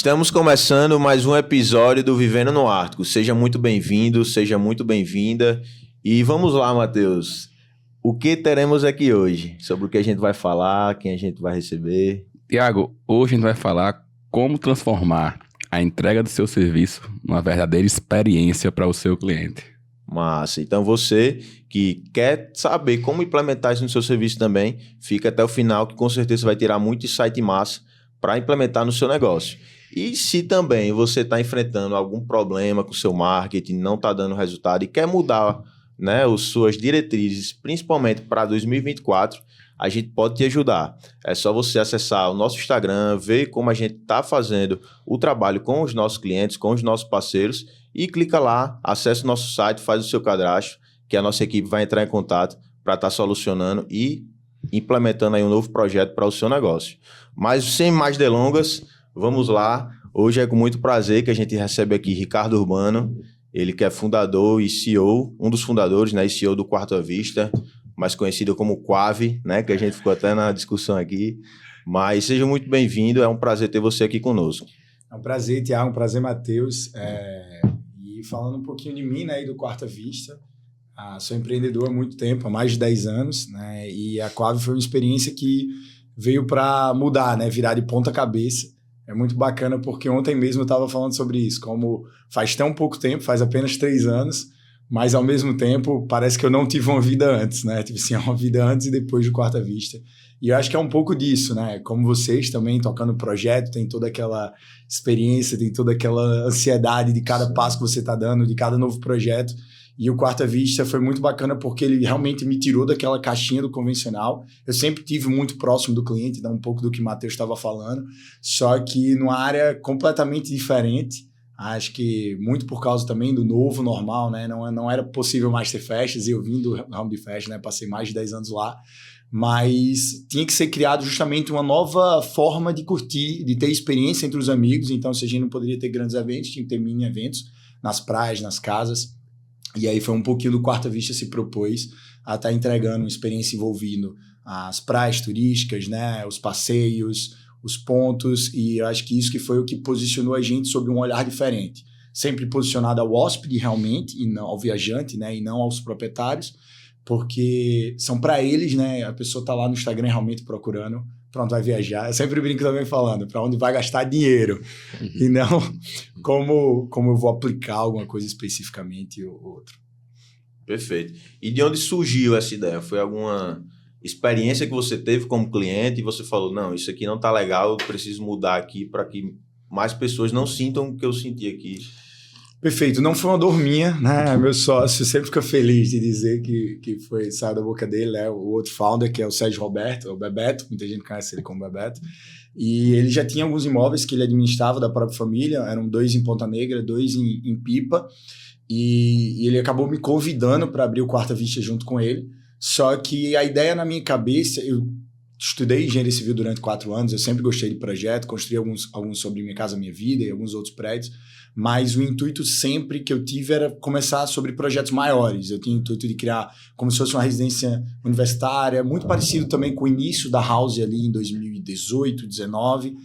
Estamos começando mais um episódio do Vivendo no Ártico. Seja muito bem-vindo, seja muito bem-vinda. E vamos lá, Matheus. O que teremos aqui hoje? Sobre o que a gente vai falar, quem a gente vai receber? Tiago, hoje a gente vai falar como transformar a entrega do seu serviço numa verdadeira experiência para o seu cliente. Massa. Então você que quer saber como implementar isso no seu serviço também, fica até o final que com certeza vai tirar muito insight massa para implementar no seu negócio. E se também você está enfrentando algum problema com o seu marketing, não está dando resultado e quer mudar, né, as suas diretrizes, principalmente para 2024, a gente pode te ajudar. É só você acessar o nosso Instagram, ver como a gente está fazendo o trabalho com os nossos clientes, com os nossos parceiros e clica lá, acessa o nosso site, faz o seu cadastro, que a nossa equipe vai entrar em contato para estar solucionando e implementando aí um novo projeto para o seu negócio. Mas sem mais delongas, vamos lá. Hoje é com muito prazer que a gente recebe aqui Ricardo Urbano, ele que é fundador e CEO, um dos fundadores, né, e CEO do Quarto à Vista, mais conhecido como Quave, né, que a gente ficou até na discussão aqui. Mas seja muito bem-vindo, é um prazer ter você aqui conosco. É um prazer, Tiago, um prazer, Matheus. E falando um pouquinho de mim, né, e do Quarto à Vista, sou empreendedor há muito tempo, há mais de 10 anos, né, e a Quave foi uma experiência que veio para mudar, né, virar de ponta cabeça. É muito bacana porque ontem mesmo eu estava falando sobre isso, como faz tão pouco tempo, faz apenas 3 anos, mas ao mesmo tempo parece que eu não tive uma vida antes, né? Tive assim, uma vida antes e depois do Quarta Vista. E eu acho que é um pouco disso, né? Como vocês também tocando o projeto, tem toda aquela experiência, tem toda aquela ansiedade de cada passo que você está dando, de cada novo projeto. E o Quarta Vista foi muito bacana porque ele realmente me tirou daquela caixinha do convencional. Eu sempre tive muito próximo do cliente, um pouco do que o Matheus estava falando, só que numa área completamente diferente. Acho que muito por causa também do novo normal, né? Não era possível mais ter festas, e eu vim do ramo de festa, né? Passei mais de 10 anos lá, mas tinha que ser criado justamente uma nova forma de curtir, de ter experiência entre os amigos. Então, se a gente não poderia ter grandes eventos, tinha que ter mini eventos nas praias, nas casas. E aí foi um pouquinho do Quarta Vista se propôs a estar entregando uma experiência envolvendo as praias turísticas, né? Os passeios, os pontos, e eu acho que isso que foi o que posicionou a gente sob um olhar diferente. Sempre posicionado ao hóspede realmente, e não ao viajante, né? E não aos proprietários, porque são para eles, né? A pessoa está lá no Instagram realmente procurando para onde vai viajar. Eu sempre brinco também falando, para onde vai gastar dinheiro, e não como eu vou aplicar alguma coisa especificamente ou outra. Perfeito. E de onde surgiu essa ideia? Foi alguma experiência que você teve como cliente e você falou, não, isso aqui não tá legal, eu preciso mudar aqui para que mais pessoas não sintam o que eu senti aqui? Perfeito. Não foi uma dor minha, né? Meu sócio sempre fica feliz de dizer que saiu da boca dele, né? O outro founder, que é o Sérgio Roberto, o Bebeto, muita gente conhece ele como Bebeto, e ele já tinha alguns imóveis que ele administrava da própria família, eram 2 em Ponta Negra, 2 em Pipa, e ele acabou me convidando para abrir o Quarta Vista junto com ele. Só que a ideia na minha cabeça, eu estudei engenharia civil durante 4 anos, eu sempre gostei de projeto, construí alguns sobre Minha Casa Minha Vida e alguns outros prédios, mas o intuito sempre que eu tive era começar sobre projetos maiores. Eu tinha o intuito de criar como se fosse uma residência universitária, muito parecido também com o início da House ali em 2018, 2019.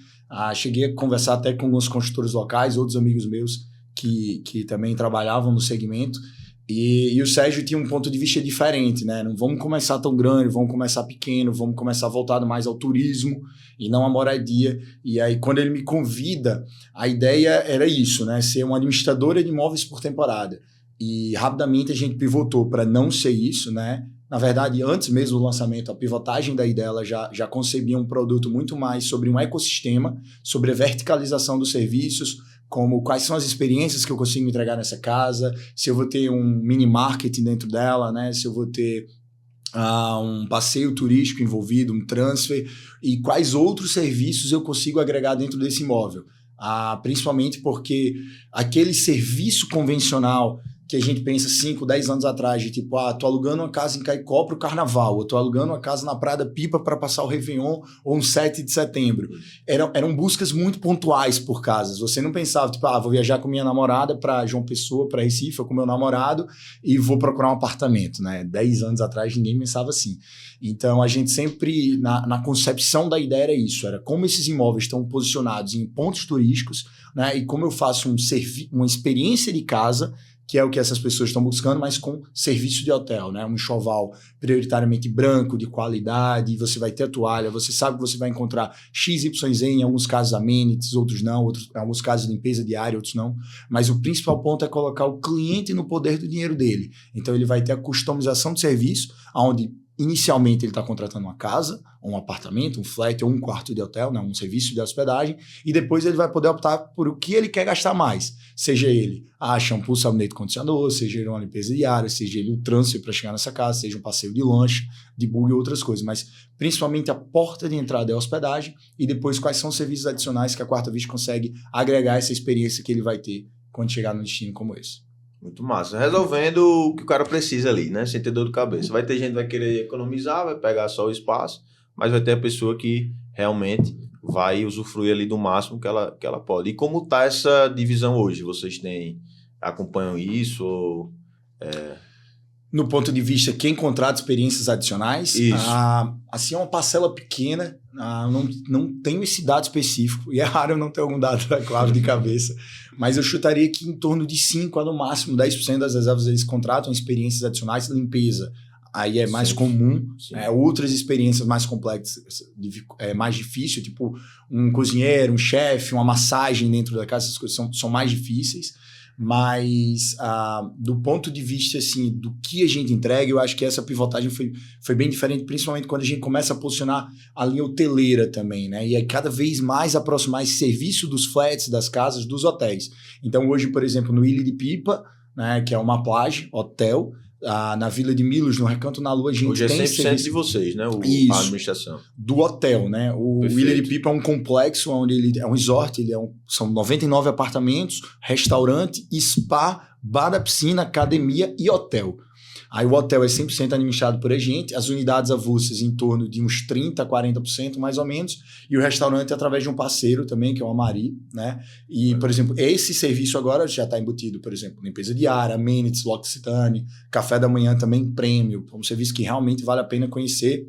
Cheguei a conversar até com alguns construtores locais, outros amigos meus que também trabalhavam no segmento. E o Sérgio tinha um ponto de vista diferente, né? Não vamos começar tão grande, vamos começar pequeno, vamos começar voltado mais ao turismo e não à moradia. E aí, quando ele me convida, a ideia era isso, né? Ser uma administradora de imóveis por temporada. E rapidamente a gente pivotou para não ser isso, né? Na verdade, antes mesmo do lançamento, a pivotagem daí dela já concebia um produto muito mais sobre um ecossistema, sobre a verticalização dos serviços, como quais são as experiências que eu consigo entregar nessa casa, se eu vou ter um mini marketing dentro dela, né? Se eu vou ter um passeio turístico envolvido, um transfer, e quais outros serviços eu consigo agregar dentro desse imóvel. Principalmente porque aquele serviço convencional que a gente pensa 5, 10 anos atrás, de tipo, tô alugando uma casa em Caicó para o Carnaval, eu tô alugando uma casa na Praia da Pipa para passar o Réveillon ou um 7 de setembro. Eram buscas muito pontuais por casas. Você não pensava, tipo, vou viajar com minha namorada para João Pessoa, para Recife, ou com meu namorado e vou procurar um apartamento, né? 10 anos atrás ninguém pensava assim. Então, a gente sempre, na concepção da ideia era isso, era como esses imóveis estão posicionados em pontos turísticos, né? E como eu faço uma experiência de casa, que é o que essas pessoas estão buscando, mas com serviço de hotel, né? Um enxoval prioritariamente branco, de qualidade, você vai ter a toalha, você sabe que você vai encontrar XYZ, em alguns casos amenities, outros não, em alguns casos limpeza diária, outros não, mas o principal ponto é colocar o cliente no poder do dinheiro dele. Então ele vai ter a customização de serviço, onde inicialmente ele está contratando uma casa, um apartamento, um flat ou um quarto de hotel, né, um serviço de hospedagem, e depois ele vai poder optar por o que ele quer gastar mais. Seja ele shampoo, sabonete, condicionador, seja ele uma limpeza diária, seja ele o transfer para chegar nessa casa, seja um passeio de lanche, de bug e outras coisas. Mas principalmente a porta de entrada é a hospedagem e depois quais são os serviços adicionais que a Quarta Vista consegue agregar essa experiência que ele vai ter quando chegar no destino como esse. Muito massa. Resolvendo o que o cara precisa ali, né? Sem ter dor de cabeça. Vai ter gente que vai querer economizar, vai pegar só o espaço, mas vai ter a pessoa que realmente vai usufruir ali do máximo que ela pode. E como está essa divisão hoje? Vocês acompanham isso? Ou, No ponto de vista, quem contrata experiências adicionais, assim é uma parcela pequena, não tenho esse dado específico, e é raro eu não ter algum dado da clave de cabeça, mas eu chutaria que em torno de 5% a no máximo 10% das reservas eles contratam experiências adicionais, limpeza. Aí é mais comum, outras experiências mais complexas, é mais difícil, tipo um cozinheiro, um chefe, uma massagem dentro da casa, essas coisas são mais difíceis. Mas do ponto de vista assim, do que a gente entrega, eu acho que essa pivotagem foi bem diferente, principalmente quando a gente começa a posicionar a linha hoteleira também, né? E aí cada vez mais aproximar esse serviço dos flats, das casas, dos hotéis. Então hoje, por exemplo, no Ilha de Pipa, né, que é uma plage, hotel, na Vila de Milos, no Recanto na Lua, a gente hoje tem 100% serviço de vocês, né? A administração. Do hotel, né? O Ilha de Pipa é um complexo onde ele é um resort, são 99 apartamentos, restaurante, spa, bar da piscina, academia e hotel. Aí o hotel é 100% administrado por a gente, as unidades avulsas em torno de uns 30% a 40% mais ou menos, e o restaurante através de um parceiro também, que é o Amari, né? E, por exemplo, esse serviço agora já está embutido, por exemplo, limpeza diária, amenities, L'Occitane, café da manhã também prêmio, um serviço que realmente vale a pena conhecer.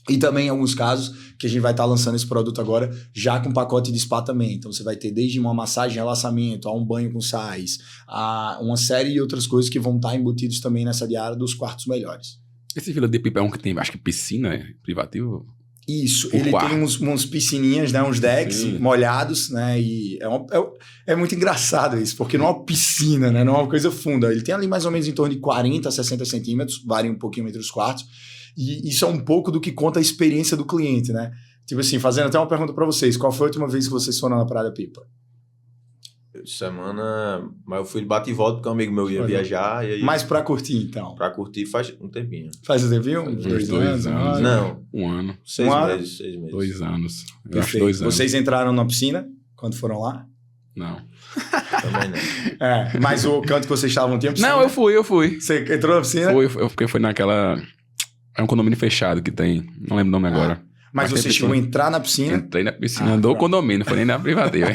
E também em alguns casos que a gente vai estar lançando esse produto agora já com pacote de spa também. Então você vai ter desde uma massagem, relaxamento, a um banho com sais, a uma série de outras coisas que vão estar embutidos também nessa diária dos quartos melhores. Esse Vila de Pipa é um que tem, acho que piscina, privativo? Isso, ele tem uns piscininhas, né, uns decks molhados, né, e é muito engraçado isso, porque não é uma piscina, né, não é uma coisa funda. Ele tem ali mais ou menos em torno de 40 a 60 centímetros, varia um pouquinho entre os quartos. E isso é um pouco do que conta a experiência do cliente, né? Tipo assim, fazendo até uma pergunta para vocês. Qual foi a última vez que vocês foram na Praia da Pipa? Semana... Mas eu fui de bate e volta porque um amigo meu ia viajar. E aí... Mas para curtir, então? Para curtir faz um tempinho. Faz um tempinho? Dois anos. Não. Um ano. 6 meses. 2 anos. Perfeito. 2 anos. Vocês entraram na piscina quando foram lá? Não. Também não. Mas o canto que vocês estavam tinha piscina? Não, eu fui. Você entrou na piscina? Porque foi naquela... É um condomínio fechado que tem. Não lembro o nome agora. Mas você chegou a entrar na piscina? Entrei na piscina do condomínio, não foi nem na privativa.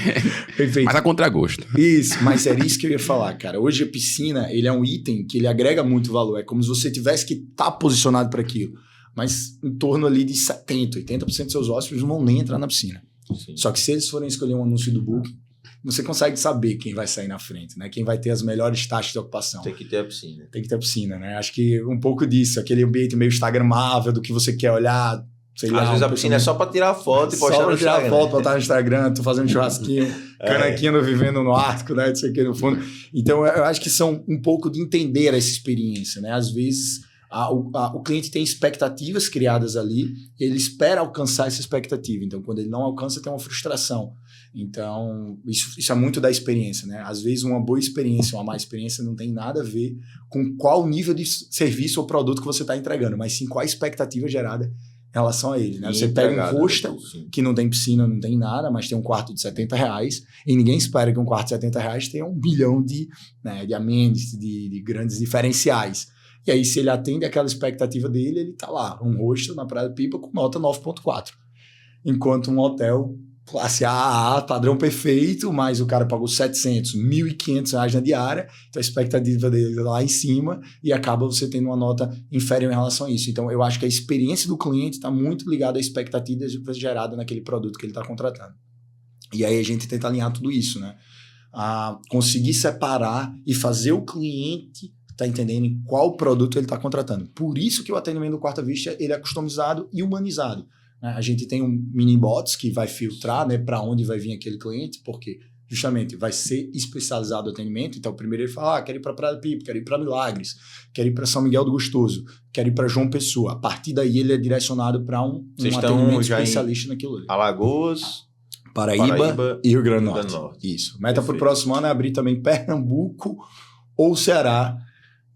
Perfeito. Mas a contragosto. Isso, mas era isso que eu ia falar, cara. Hoje a piscina, ele é um item que ele agrega muito valor. É como se você tivesse que estar posicionado para aquilo. Mas em torno ali de 70%, 80% dos seus hóspedes não vão nem entrar na piscina. Sim. Só que se eles forem escolher um anúncio do Booking, você consegue saber quem vai sair na frente, né? Quem vai ter as melhores taxas de ocupação. Tem que ter a piscina. Tem que ter a piscina, né? Acho que um pouco disso, aquele ambiente meio instagramável do que você quer olhar. Sei lá, às vezes a piscina é só para tirar foto e postar no Instagram. Só para tirar foto, botar no Instagram, tô fazendo churrasquinho, canequinho vivendo no Ártico, né? Isso aqui no fundo. Então, eu acho que são um pouco de entender essa experiência, né? Às vezes, o cliente tem expectativas criadas ali, ele espera alcançar essa expectativa. Então, quando ele não alcança, tem uma frustração. Então, isso é muito da experiência, né? Às vezes, uma boa experiência, uma má experiência não tem nada a ver com qual nível de serviço ou produto que você está entregando, mas sim qual a expectativa gerada em relação a ele, né? E Você pega um entregada, hostel sim. que não tem piscina, não tem nada, mas tem um quarto de R$70, e ninguém espera que um quarto de R$70 tenha 1 bilhão de amenities, de grandes diferenciais. E aí, se ele atende aquela expectativa dele, ele tá lá, um hostel na Praia do Pipa com nota 9.4. Enquanto um hotel classe AA, padrão perfeito, mas o cara pagou 700, R$1.500 na diária, então a expectativa dele é lá em cima e acaba você tendo uma nota inferior em relação a isso. Então, eu acho que a experiência do cliente está muito ligada à expectativa gerada naquele produto que ele está contratando. E aí a gente tenta alinhar tudo isso, né? Conseguir separar e fazer o cliente tá entendendo em qual produto ele está contratando. Por isso que o atendimento do Quarta Vista ele é customizado e humanizado. A gente tem um mini bots que vai filtrar, né, para onde vai vir aquele cliente, porque justamente vai ser especializado o atendimento. Então, primeiro ele fala, quero ir para Praia do Pipa, quero ir para Milagres, quero ir para São Miguel do Gostoso, quero ir para João Pessoa. A partir daí ele é direcionado para um atendimento especialista naquilo ali. Alagoas, Paraíba e Rio Grande do Norte. Isso. Meta para o próximo ano é abrir também Pernambuco ou Ceará,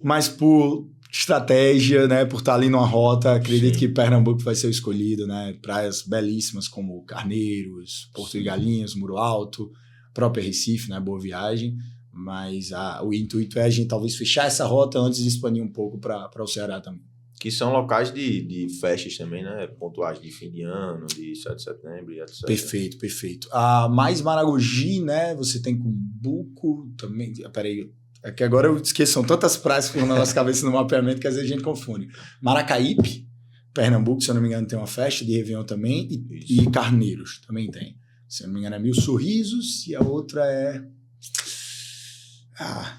mas por estratégia, né, por estar ali numa rota, acredito que Pernambuco vai ser o escolhido, né, praias belíssimas como Carneiros, Porto de Galinhas, Muro Alto, própria Recife, né, Boa Viagem, mas o intuito é a gente talvez fechar essa rota antes de expandir um pouco para o Ceará também. Que são locais de festas também, né, pontuais de fim de ano, de 7 de setembro e etc. Perfeito. Mais Maragogi, né, você tem Cumbuco também, peraí, é que agora eu esqueço, são tantas praias que na nossa cabeça no mapeamento que às vezes a gente confunde. Maracaípe, Pernambuco, se eu não me engano, tem uma festa de Réveillon também, e Carneiros também tem. Se eu não me engano, é Mil Sorrisos, e a outra é...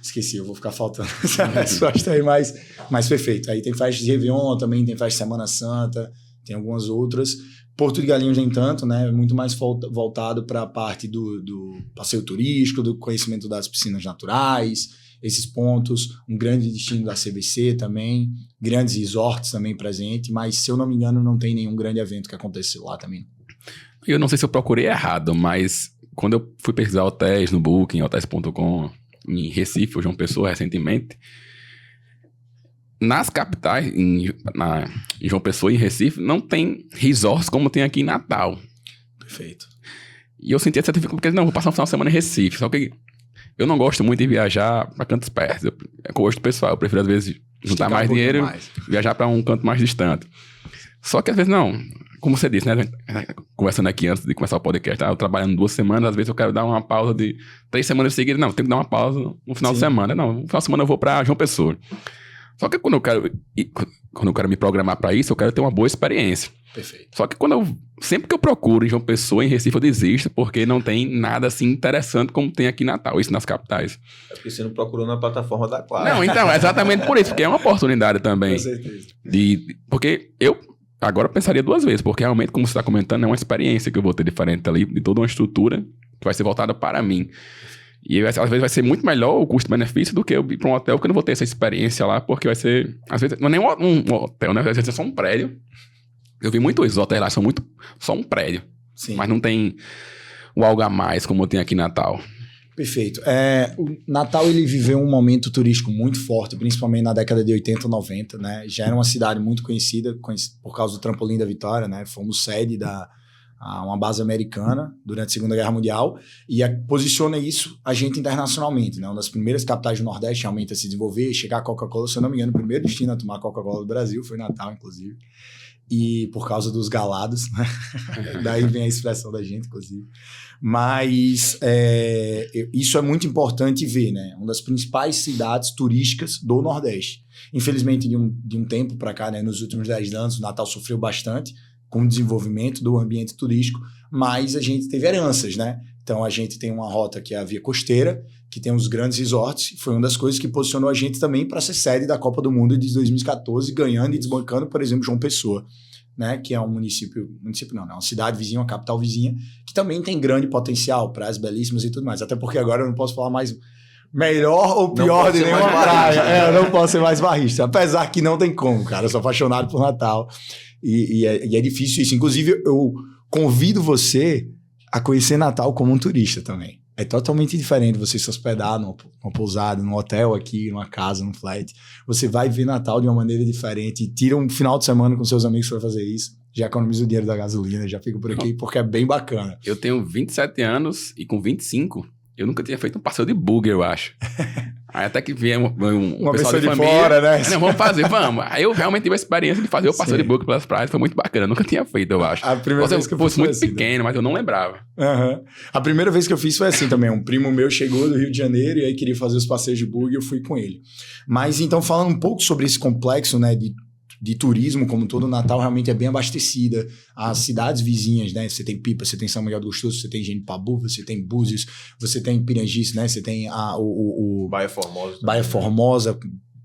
esqueci, eu vou ficar faltando essa resposta aí, mas perfeito. Aí tem festa de Réveillon também, tem festa de Semana Santa, tem algumas outras. Porto de Galinhas nem tanto, né? Muito mais voltado para a parte do passeio turístico, do conhecimento das piscinas naturais, esses pontos, um grande destino da CVC também, grandes resorts também presente, mas se eu não me engano não tem nenhum grande evento que aconteceu lá também. Eu não sei se eu procurei errado, mas quando eu fui pesquisar hotéis no Booking, hotels.com, em Recife ou João Pessoa recentemente, nas capitais, em João Pessoa e em Recife, não tem resorts como tem aqui em Natal. Perfeito. E eu senti essa dificuldade, porque não, vou passar um final de semana em Recife, só que eu não gosto muito de viajar para cantos perto. É gosto pessoal, eu prefiro às vezes juntar mais dinheiro e viajar para um canto mais distante. Só que às vezes não, como você disse, né? Conversando aqui antes de começar o podcast, eu trabalhando 2 semanas, às vezes eu quero dar uma pausa de 3 semanas seguidas. Não, tenho que dar uma pausa no final de semana. Não, no final de semana eu vou para João Pessoa. Só que quando eu quero me programar para isso, eu quero ter uma boa experiência. Perfeito. Só que sempre que eu procuro em João Pessoa, em Recife, eu desisto, porque não tem nada assim interessante como tem aqui em Natal, isso nas capitais. É porque você não procurou na plataforma da Claro. Não, então, é exatamente por isso, porque é uma oportunidade também. Com certeza. Porque eu agora pensaria 2 vezes, porque realmente, como você está comentando, é uma experiência que eu vou ter diferente ali, de toda uma estrutura que vai ser voltada para mim. E às vezes vai ser muito melhor o custo-benefício do que eu ir para um hotel, porque eu não vou ter essa experiência lá, porque vai ser... Às vezes não é nem um hotel, né? Às vezes é só um prédio. Eu vi muito isso, os hotéis lá são só um prédio. Sim. Mas não tem o algo a mais como tem aqui em Natal. Perfeito. O Natal ele viveu um momento turístico muito forte, principalmente na década de 80 e 90, né? Já era uma cidade muito conhecida por causa do Trampolim da Vitória, né? Fomos sede uma base americana durante a Segunda Guerra Mundial e posiciona isso a gente internacionalmente, né? Uma das primeiras capitais do Nordeste realmente a se desenvolver, chegar a Coca-Cola, se eu não me engano, o primeiro destino a tomar Coca-Cola do Brasil foi Natal, inclusive. E por causa dos galados, né? Daí vem a expressão da gente, inclusive. Mas isso é muito importante ver, né? Uma das principais cidades turísticas do Nordeste. Infelizmente, de um tempo para cá, né? Nos últimos 10 anos, o Natal sofreu bastante com o desenvolvimento do ambiente turístico, mas a gente teve heranças, né? Então, a gente tem uma rota que é a Via Costeira, que tem os grandes resorts, e foi uma das coisas que posicionou a gente também para ser sede da Copa do Mundo de 2014, ganhando e desbancando, por exemplo, João Pessoa, né? Que é um município não, é uma cidade vizinha, uma capital vizinha, que também tem grande potencial, praias belíssimas e tudo mais. Até porque agora eu não posso falar mais melhor ou pior de nenhuma praia. Eu não posso ser mais barrista, apesar que não tem como, cara. Eu sou apaixonado por Natal e é difícil isso. Inclusive, eu convido você a conhecer Natal como um turista também. É totalmente diferente você se hospedar numa pousada, num hotel aqui, numa casa, num flat. Você vai ver Natal de uma maneira diferente, tira um final de semana com seus amigos para fazer isso. já economizo o dinheiro da gasolina, já fico por aqui, porque é bem bacana. Eu tenho 27 anos e com 25, eu nunca tinha feito um passeio de buggy, eu acho. Aí até que vier uma pessoal de família, fora, né? Não, vamos fazer, vamos. Aí eu realmente tive a experiência de fazer o passeio de buggy pelas praias, foi muito bacana. Eu nunca tinha feito, eu acho. A primeira vez que eu fiz muito assim, pequeno, mas eu não lembrava. Uhum. A primeira vez que eu fiz foi assim também. Um primo meu chegou do Rio de Janeiro e aí queria fazer os passeios de buggy e eu fui com ele. Mas então, falando um pouco sobre esse complexo, né, de turismo como todo, o Natal realmente é bem abastecida. As cidades vizinhas, né? Você tem Pipa, você tem São Miguel do Gostoso, você tem Genipabu, você tem Búzios, você tem Pirangiz, né? Você tem Baía Formosa. Baía Formosa,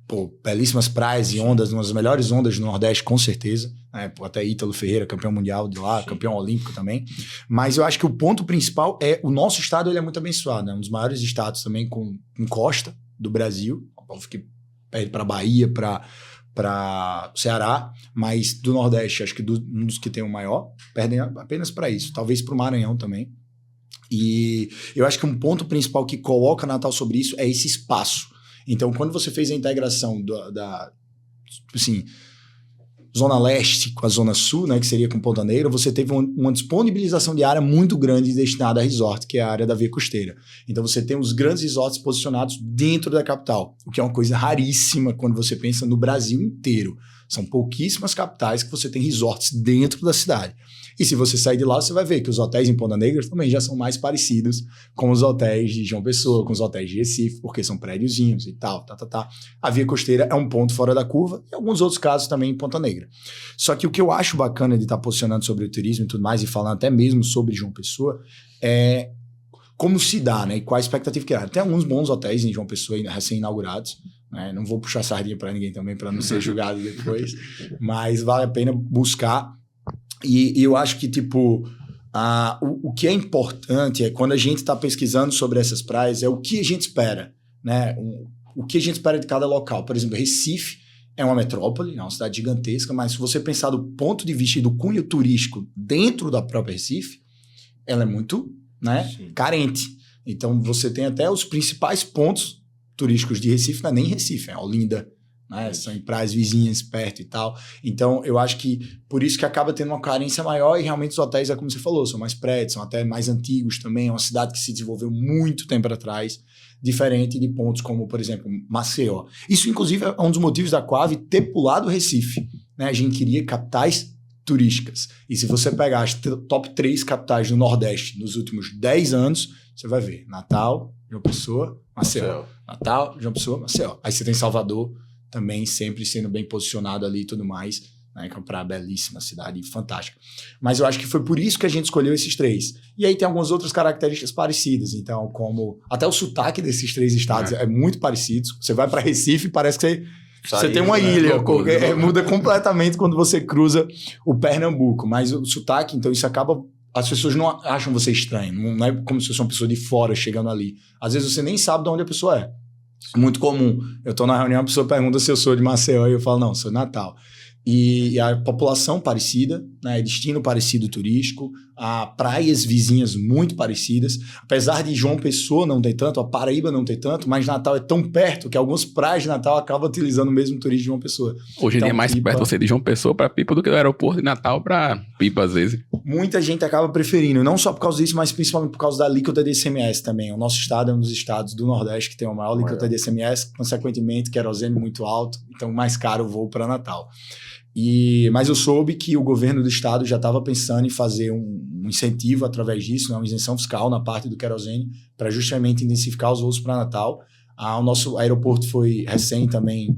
pô, belíssimas praias e ondas, uma das melhores ondas do Nordeste, com certeza. Né? Pô, até Ítalo Ferreira, campeão mundial de lá, campeão olímpico também. Mas eu acho que o ponto principal é o nosso estado, ele é muito abençoado, né? Um dos maiores estados também com costa do Brasil. Fiquei perto para Bahia, para Ceará, mas do Nordeste, acho que um dos que tem o maior, perdem apenas para isso, talvez para o Maranhão também. E eu acho que um ponto principal que coloca Natal sobre isso é esse espaço. Então, quando você fez a integração assim, Zona Leste com a Zona Sul, né, que seria com Ponta Negra, você teve uma disponibilização de área muito grande destinada a resort, que é a área da Via Costeira. Então você tem os grandes resorts posicionados dentro da capital, o que é uma coisa raríssima quando você pensa no Brasil inteiro. São pouquíssimas capitais que você tem resorts dentro da cidade. E se você sair de lá, você vai ver que os hotéis em Ponta Negra também já são mais parecidos com os hotéis de João Pessoa, com os hotéis de Recife, porque são prédiozinhos e tal, A Via Costeira é um ponto fora da curva, e alguns outros casos também em Ponta Negra. Só que o que eu acho bacana de estar posicionando sobre o turismo e tudo mais, e falando até mesmo sobre João Pessoa, é como se dá, né? E qual a expectativa que era. Tem alguns bons hotéis em João Pessoa recém-inaugurados, né? Não vou puxar sardinha para ninguém também, para não ser julgado depois, mas vale a pena buscar. E eu acho que, tipo, o que é importante é quando a gente está pesquisando sobre essas praias, é o que a gente espera, né? O que a gente espera de cada local. Por exemplo, Recife é uma metrópole, é uma cidade gigantesca, mas se você pensar do ponto de vista do cunho turístico dentro da própria Recife, ela é muito, né, carente. Então, você tem até os principais pontos turísticos de Recife, não é nem Recife, é Olinda, né? São em praias vizinhas, perto e tal. Então, eu acho que por isso que acaba tendo uma carência maior e realmente os hotéis, é como você falou, são mais prédios, são até mais antigos também. É uma cidade que se desenvolveu muito tempo atrás, diferente de pontos como, por exemplo, Maceió. Isso, inclusive, é um dos motivos da Quave ter pulado o Recife. Né? A gente queria capitais turísticas. E se você pegar as top 3 capitais do Nordeste nos últimos 10 anos, você vai ver Natal, João Pessoa, Maceió. Natal, João Pessoa, Maceió. Aí você tem Salvador, também sempre sendo bem posicionado ali e tudo mais, né? Que é uma praia belíssima, cidade fantástica. Mas eu acho que foi por isso que a gente escolheu esses 3. E aí tem algumas outras características parecidas, então, como até o sotaque desses 3 estados é muito parecido. Você vai para Recife, parece que você tem uma ilha, porque muda completamente quando você cruza o Pernambuco, mas o sotaque, então isso acaba... As pessoas não acham você estranho, não é como se fosse uma pessoa de fora chegando ali. Às vezes você nem sabe de onde a pessoa é. Muito comum. Eu estou na reunião, a pessoa pergunta se eu sou de Maceió e eu falo, não, sou de Natal. E a população parecida, né, destino parecido turístico, a praias vizinhas muito parecidas. Apesar de João Pessoa não ter tanto, a Paraíba não ter tanto, mas Natal é tão perto que algumas praias de Natal acabam utilizando o mesmo turismo de João Pessoa. Hoje em dia é mais Pipa, perto você de João Pessoa para Pipa do que do aeroporto de Natal para Pipa, às vezes. Muita gente acaba preferindo, não só por causa disso, mas principalmente por causa da alíquota de ICMS também. O nosso estado é um dos estados do Nordeste que tem a maior alíquota de ICMS, consequentemente, querosene muito alto, então mais caro o voo para Natal. Mas eu soube que o governo do estado já estava pensando em fazer um incentivo através disso, né, uma isenção fiscal na parte do querosene, para justamente intensificar os voos para Natal. O nosso aeroporto foi recém também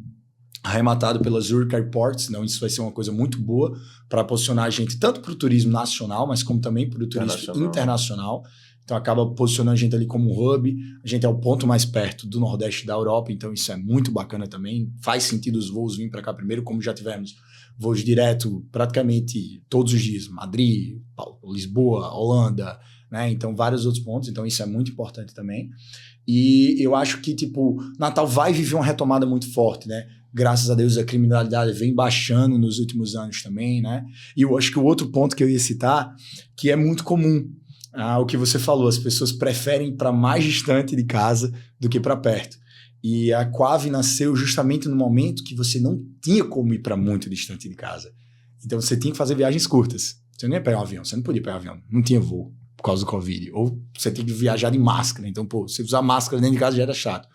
arrematado pela Zurich Airports, então isso vai ser uma coisa muito boa para posicionar a gente tanto para o turismo nacional, mas como também para o turismo internacional. Então acaba posicionando a gente ali como um hub. A gente é o ponto mais perto do Nordeste da Europa, então isso é muito bacana também. Faz sentido os voos virem para cá primeiro, como já tivemos voos direto praticamente todos os dias. Madrid, Lisboa, Holanda, né? Então vários outros pontos. Então isso é muito importante também. E eu acho que, tipo, Natal vai viver uma retomada muito forte, né? Graças a Deus a criminalidade vem baixando nos últimos anos também, né? E eu acho que o outro ponto que eu ia citar, que é muito comum, o que você falou, as pessoas preferem ir para mais distante de casa do que para perto. E a Quave nasceu justamente no momento que você não tinha como ir para muito distante de casa. Então você tinha que fazer viagens curtas. Você não ia pegar um avião, você não podia pegar um avião, não tinha voo por causa do Covid. Ou você tem que viajar de máscara. Então, você usar máscara dentro de casa já era chato.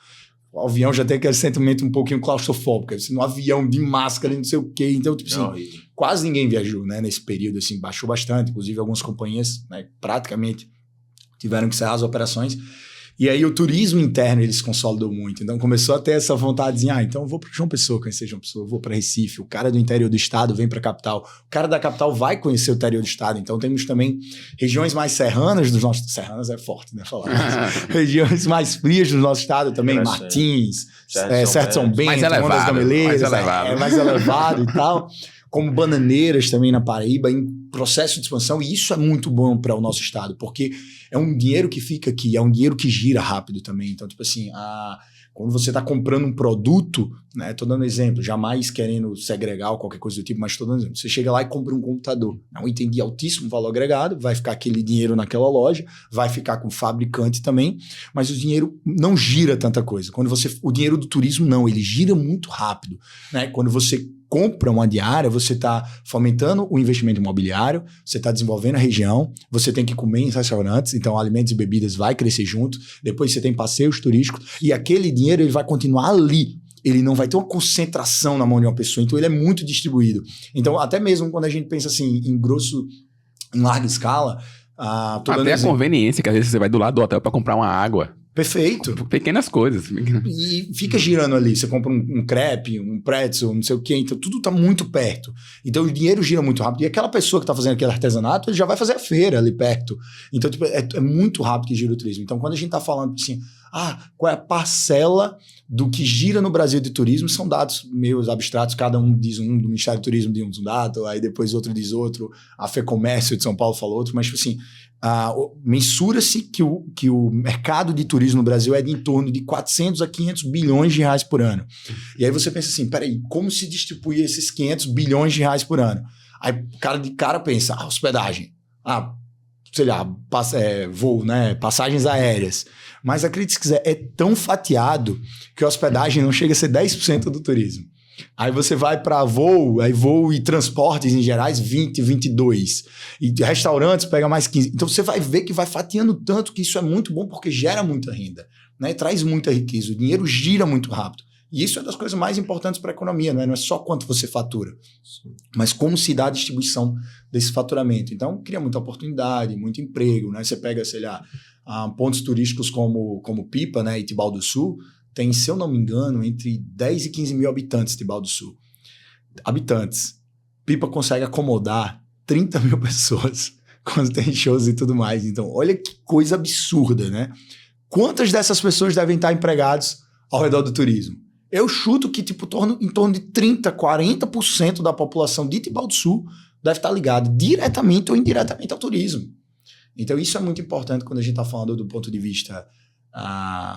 O avião já tem aquele sentimento um pouquinho claustrofóbico. Você no avião de máscara, não sei o quê. Então, tipo assim, quase ninguém viajou, né? Nesse período, assim, baixou bastante. Inclusive, algumas companhias, né, praticamente tiveram que encerrar as operações. E aí o turismo interno ele se consolidou muito. Então começou a ter essa vontadezinha, então eu vou para João Pessoa, conhecer João Pessoa, eu vou para Recife, o cara do interior do estado vem para a capital, o cara da capital vai conhecer o interior do estado. Então temos também regiões mais serranas dos nossos... Serranas é forte, né? Falar. Regiões mais frias do nosso estado também, Martins, Certo São Bento, mais elevado, mais elevado e tal. Como Bananeiras também na Paraíba, em processo de expansão, e isso é muito bom para o nosso estado, porque é um dinheiro que fica aqui, é um dinheiro que gira rápido também. Então, tipo assim, quando você está comprando um produto, né? Tô dando exemplo, jamais querendo segregar ou qualquer coisa do tipo, mas tô dando exemplo. Você chega lá e compra um computador, é um item de altíssimo valor agregado, vai ficar aquele dinheiro naquela loja, vai ficar com o fabricante também, mas o dinheiro não gira tanta coisa. O dinheiro do turismo não, ele gira muito rápido, né? Quando você compra uma diária, você está fomentando o investimento imobiliário, você está desenvolvendo a região, você tem que comer em restaurantes, então alimentos e bebidas vai crescer junto, depois você tem passeios turísticos, e aquele dinheiro ele vai continuar ali, ele não vai ter uma concentração na mão de uma pessoa, então ele é muito distribuído. Então até mesmo quando a gente pensa assim, em larga escala... até a conveniência, que às vezes você vai do lado do hotel para comprar uma água. Perfeito. Pequenas coisas. E fica girando ali. Você compra um crepe, um pretzel, não sei o quê. Então, tudo tá muito perto. Então, o dinheiro gira muito rápido. E aquela pessoa que tá fazendo aquele artesanato, ele já vai fazer a feira ali perto. Então, tipo, é muito rápido que gira o turismo. Então, quando a gente tá falando assim, qual é a parcela do que gira no Brasil de turismo, são dados meio abstratos. Cada um diz do Ministério do Turismo diz um dado, aí depois outro diz outro. A FEComércio de São Paulo falou outro. Mas, tipo assim, mensura-se que o mercado de turismo no Brasil é de em torno de 400 a 500 bilhões de reais por ano. E aí você pensa assim, peraí, como se distribui esses 500 bilhões de reais por ano? Aí o cara de cara pensa, hospedagem, sei lá, voo, né, passagens aéreas. Mas acredite se quiser, é tão fatiado que a hospedagem não chega a ser 10% do turismo. Aí você vai para voo e transportes em gerais, 20, 22. E restaurantes pega mais 15. Então você vai ver que vai fatiando tanto que isso é muito bom porque gera muita renda, né? Traz muita riqueza. O dinheiro gira muito rápido. E isso é das coisas mais importantes para a economia, né? Não é só quanto você fatura, mas como se dá a distribuição desse faturamento. Então, cria muita oportunidade, muito emprego, né? Você pega, sei lá, pontos turísticos como Pipa, né? E Tibau do Sul, tem, se eu não me engano, entre 10 e 15 mil habitantes de Tibau do Sul. Habitantes. Pipa consegue acomodar 30 mil pessoas quando tem shows e tudo mais. Então, olha que coisa absurda, né? Quantas dessas pessoas devem estar empregados ao redor do turismo? Eu chuto que em torno de 30%, 40% da população de Tibau do Sul deve estar ligada diretamente ou indiretamente ao turismo. Então, isso é muito importante quando a gente está falando do ponto de vista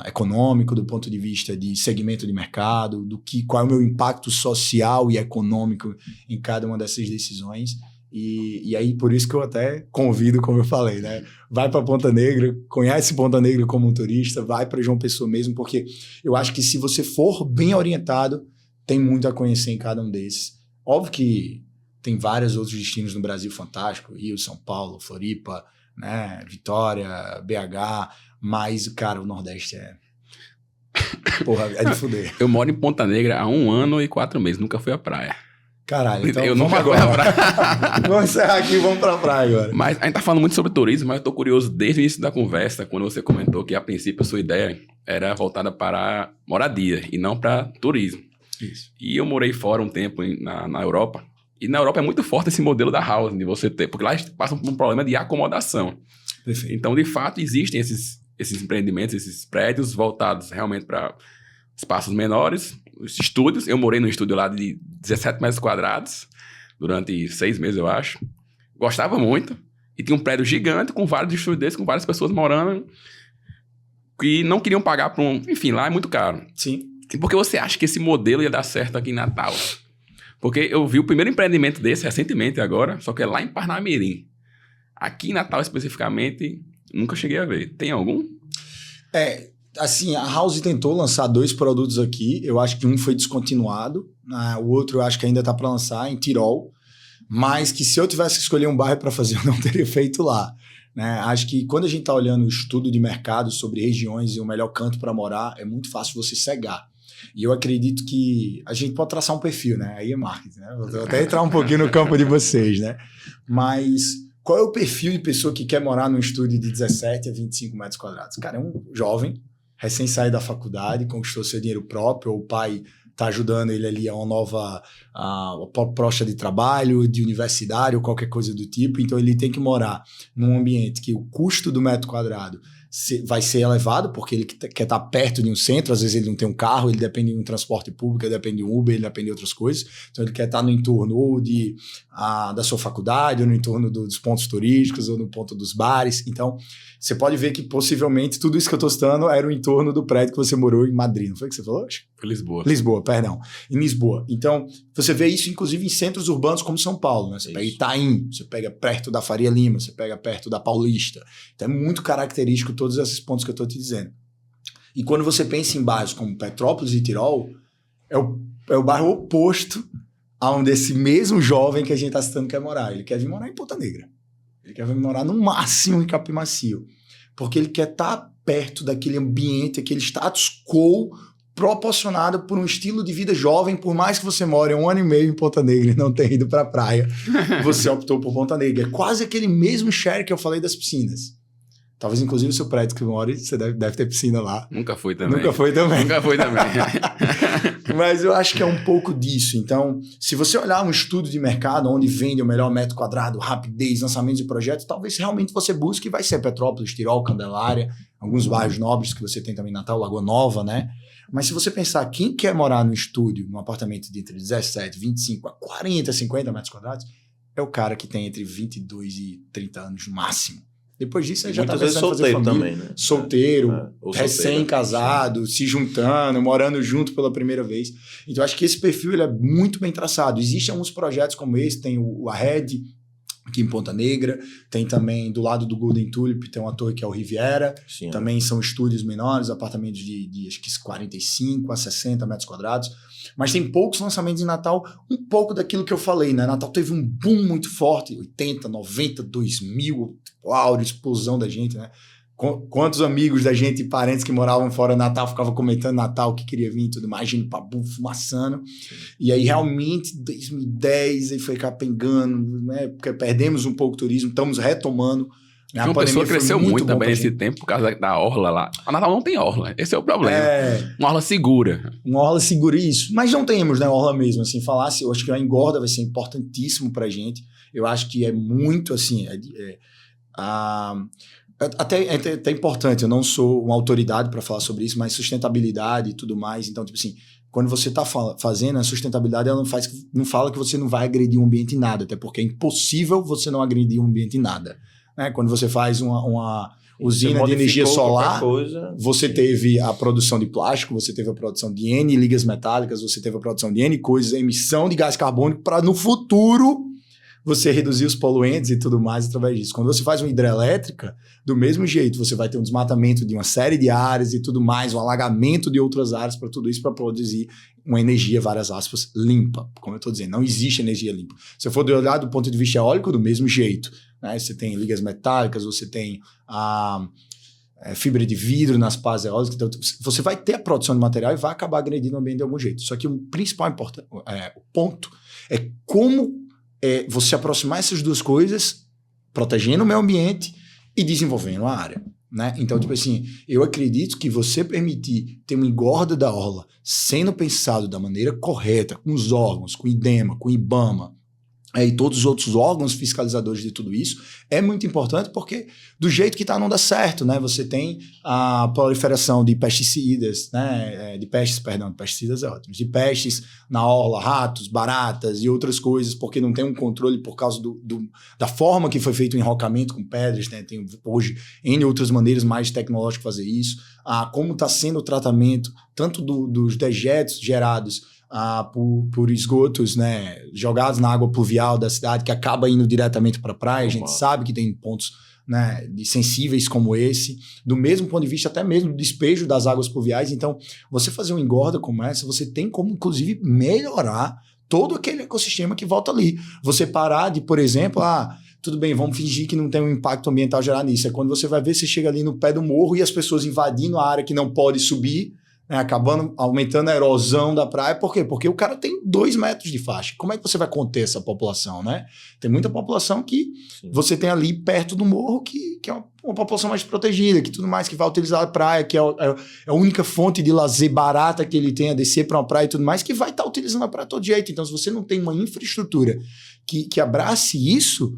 econômico, do ponto de vista de segmento de mercado, qual é o meu impacto social e econômico em cada uma dessas decisões. E aí, por isso que eu até convido, como eu falei, né? Vai para Ponta Negra, conhece Ponta Negra como um turista, vai para João Pessoa mesmo, porque eu acho que se você for bem orientado, tem muito a conhecer em cada um desses. Óbvio que tem vários outros destinos no Brasil fantásticos, Rio, São Paulo, Floripa, né? Vitória, BH, mas, cara, o Nordeste porra, é de fuder. Eu moro em Ponta Negra há 1 ano e 4 meses, nunca fui à praia. Caralho, então eu vamos agora. Vamos encerrar aqui e vamos pra praia agora. Mas a gente tá falando muito sobre turismo, mas eu tô curioso desde o início da conversa, quando você comentou que a princípio a sua ideia era voltada para moradia e não para turismo. Isso. E eu morei fora um tempo na Europa, e na Europa é muito forte esse modelo da housing, de você ter, porque lá eles passam por um problema de acomodação. Perfeito. Então, de fato, existem esses empreendimentos, esses prédios voltados realmente para espaços menores, os estúdios. Eu morei num estúdio lá de 17 metros quadrados durante 6 meses, eu acho. Gostava muito. E tinha um prédio gigante com vários estúdios desses, com várias pessoas morando que não queriam pagar por Enfim, lá é muito caro. Sim. E por que você acha que esse modelo ia dar certo aqui em Natal? Porque eu vi o primeiro empreendimento desse recentemente agora, só que é lá em Parnamirim. Aqui em Natal, especificamente, nunca cheguei a ver. Tem algum? Assim, a House tentou lançar 2 produtos aqui. Eu acho que um foi descontinuado. O outro eu acho que ainda está para lançar, em Tirol. mas que se eu tivesse que escolher um bairro para fazer, eu não teria feito lá. Né? Acho que quando a gente está olhando o estudo de mercado sobre regiões e o melhor canto para morar, é muito fácil você cegar. E eu acredito que a gente pode traçar um perfil, né? Aí é marketing, né? Vou até entrar um pouquinho no campo de vocês, né? Mas qual é o perfil de pessoa que quer morar num estúdio de 17 a 25 metros quadrados? Cara, é um jovem, recém-saído da faculdade, conquistou seu dinheiro próprio, ou o pai está ajudando ele ali a uma nova proposta de trabalho, de universidade ou qualquer coisa do tipo. Então, ele tem que morar num ambiente que o custo do metro quadrado vai ser elevado, porque ele quer estar perto de um centro, às vezes ele não tem um carro, ele depende de um transporte público, ele depende de um Uber, ele depende de outras coisas. Então, ele quer estar no entorno ou da sua faculdade, ou no entorno dos pontos turísticos, ou no ponto dos bares. Então, você pode ver que possivelmente tudo isso que eu estou citando era o entorno do prédio que você morou em Madrid, não foi o que você falou? Foi Lisboa. Lisboa, perdão. Em Lisboa. Então, você vê isso inclusive em centros urbanos como São Paulo, né? Você pega Itaim, você pega perto da Faria Lima, você pega perto da Paulista. Então, é muito característico todos esses pontos que eu estou te dizendo. E quando você pensa em bairros como Petrópolis e Tirol, é o bairro oposto a onde esse mesmo jovem que a gente está citando quer morar. Ele quer vir morar em Ponta Negra. Ele quer vir morar no máximo em Capim Macio. Porque ele quer estar perto daquele ambiente, aquele status quo proporcionado por um estilo de vida jovem. Por mais que você more 1 ano e meio em Ponta Negra e não tenha ido para a praia, você optou por Ponta Negra. É quase aquele mesmo share que eu falei das piscinas. Talvez, inclusive, o seu prédio que mora, você deve ter piscina lá. Nunca foi também. Nunca foi também. Mas eu acho que é um pouco disso. Então, se você olhar um estudo de mercado onde vende o melhor metro quadrado, rapidez, lançamentos de projetos, talvez realmente você busque, vai ser Petrópolis, Tirol, Candelária, alguns bairros nobres que você tem também em Natal, Lagoa Nova, né? Mas se você pensar, quem quer morar no estúdio, num apartamento de entre 17, 25 a 40, 50 metros quadrados, é o cara que tem entre 22 e 30 anos no máximo. Depois disso, ele já está pensando em fazer família. Também, né? Solteiro, recém-casado, se juntando, morando junto pela primeira vez. Então, acho que esse perfil ele é muito bem traçado. Existem alguns projetos como esse, tem o Ahead, aqui em Ponta Negra, tem também do lado do Golden Tulip, tem uma torre que é o Riviera, sim, também são estúdios menores, apartamentos de acho que 45 a 60 metros quadrados, mas tem poucos lançamentos em Natal, um pouco daquilo que eu falei, né? Natal teve um boom muito forte, 80, 90, 2000, uau, explosão da gente, né? Quantos amigos da gente e parentes que moravam fora do Natal ficavam comentando Natal, que queria vir e tudo mais, indo pra boom, fumaçando. E aí, realmente, 2010, aí foi capengando, né? Porque perdemos um pouco o turismo, estamos retomando. Né? Uma pessoa cresceu muito também nesse tempo por causa da orla lá. A Natal não tem orla, esse é o problema. Uma orla segura. Uma orla segura, isso. Mas não temos, né, orla mesmo. Assim, eu acho que a engorda vai ser importantíssimo pra gente. Eu acho que é muito, assim... Até é até importante, eu não sou uma autoridade para falar sobre isso, mas sustentabilidade e tudo mais. Então, tipo assim, quando você está fazendo a sustentabilidade, ela não fala que você não vai agredir o ambiente em nada, até porque é impossível você não agredir o ambiente em nada. Né? Quando você faz uma usina de energia solar, você teve a produção de plástico, você teve a produção de N ligas metálicas, você teve a produção de N coisas, a emissão de gás carbônico para no futuro você reduzir os poluentes e tudo mais através disso. Quando você faz uma hidrelétrica, do mesmo jeito, você vai ter um desmatamento de uma série de áreas e tudo mais, um alagamento de outras áreas para tudo isso, para produzir uma energia, várias aspas, limpa. Como eu estou dizendo, não existe energia limpa. Se eu for olhar do ponto de vista eólico, do mesmo jeito. Né? Você tem ligas metálicas, você tem fibra de vidro nas pás eólicas. Então, você vai ter a produção de material e vai acabar agredindo o ambiente de algum jeito. Só que o principal o ponto é como você aproximar essas duas coisas, protegendo o meio ambiente e desenvolvendo a área. Né? Então, tipo assim, eu acredito que você permitir ter uma engorda da orla sendo pensado da maneira correta, com os órgãos, com o IDEMA, com o IBAMA, e todos os outros órgãos fiscalizadores de tudo isso, é muito importante porque do jeito que está não dá certo, né? Você tem a proliferação de pesticidas, né? Pesticidas é ótimo, de pestes na orla, ratos, baratas e outras coisas, porque não tem um controle por causa da forma que foi feito o enrocamento com pedras, né? Tem hoje N outras maneiras mais tecnológicas de fazer isso, como está sendo o tratamento tanto dos dejetos gerados por esgotos, né, jogados na água pluvial da cidade, que acaba indo diretamente para a praia. A gente sabe que tem pontos, né, sensíveis como esse, do mesmo ponto de vista até mesmo do despejo das águas pluviais. Então, você fazer uma engorda como essa, você tem como, inclusive, melhorar todo aquele ecossistema que volta ali. Você parar de, por exemplo, tudo bem, vamos fingir que não tem um impacto ambiental geral nisso. É quando você vai ver, você chega ali no pé do morro e as pessoas invadindo a área que não pode subir, né, acabando aumentando a erosão da praia. Por quê? Porque o cara tem 2 metros de faixa. Como é que você vai conter essa população, né? Tem muita população que você tem ali perto do morro que é uma população mais protegida, que tudo mais, que vai utilizar a praia, que é a única fonte de lazer barata que ele tem a descer para uma praia e tudo mais, que vai estar utilizando a praia de todo jeito. Então, se você não tem uma infraestrutura que abrace isso,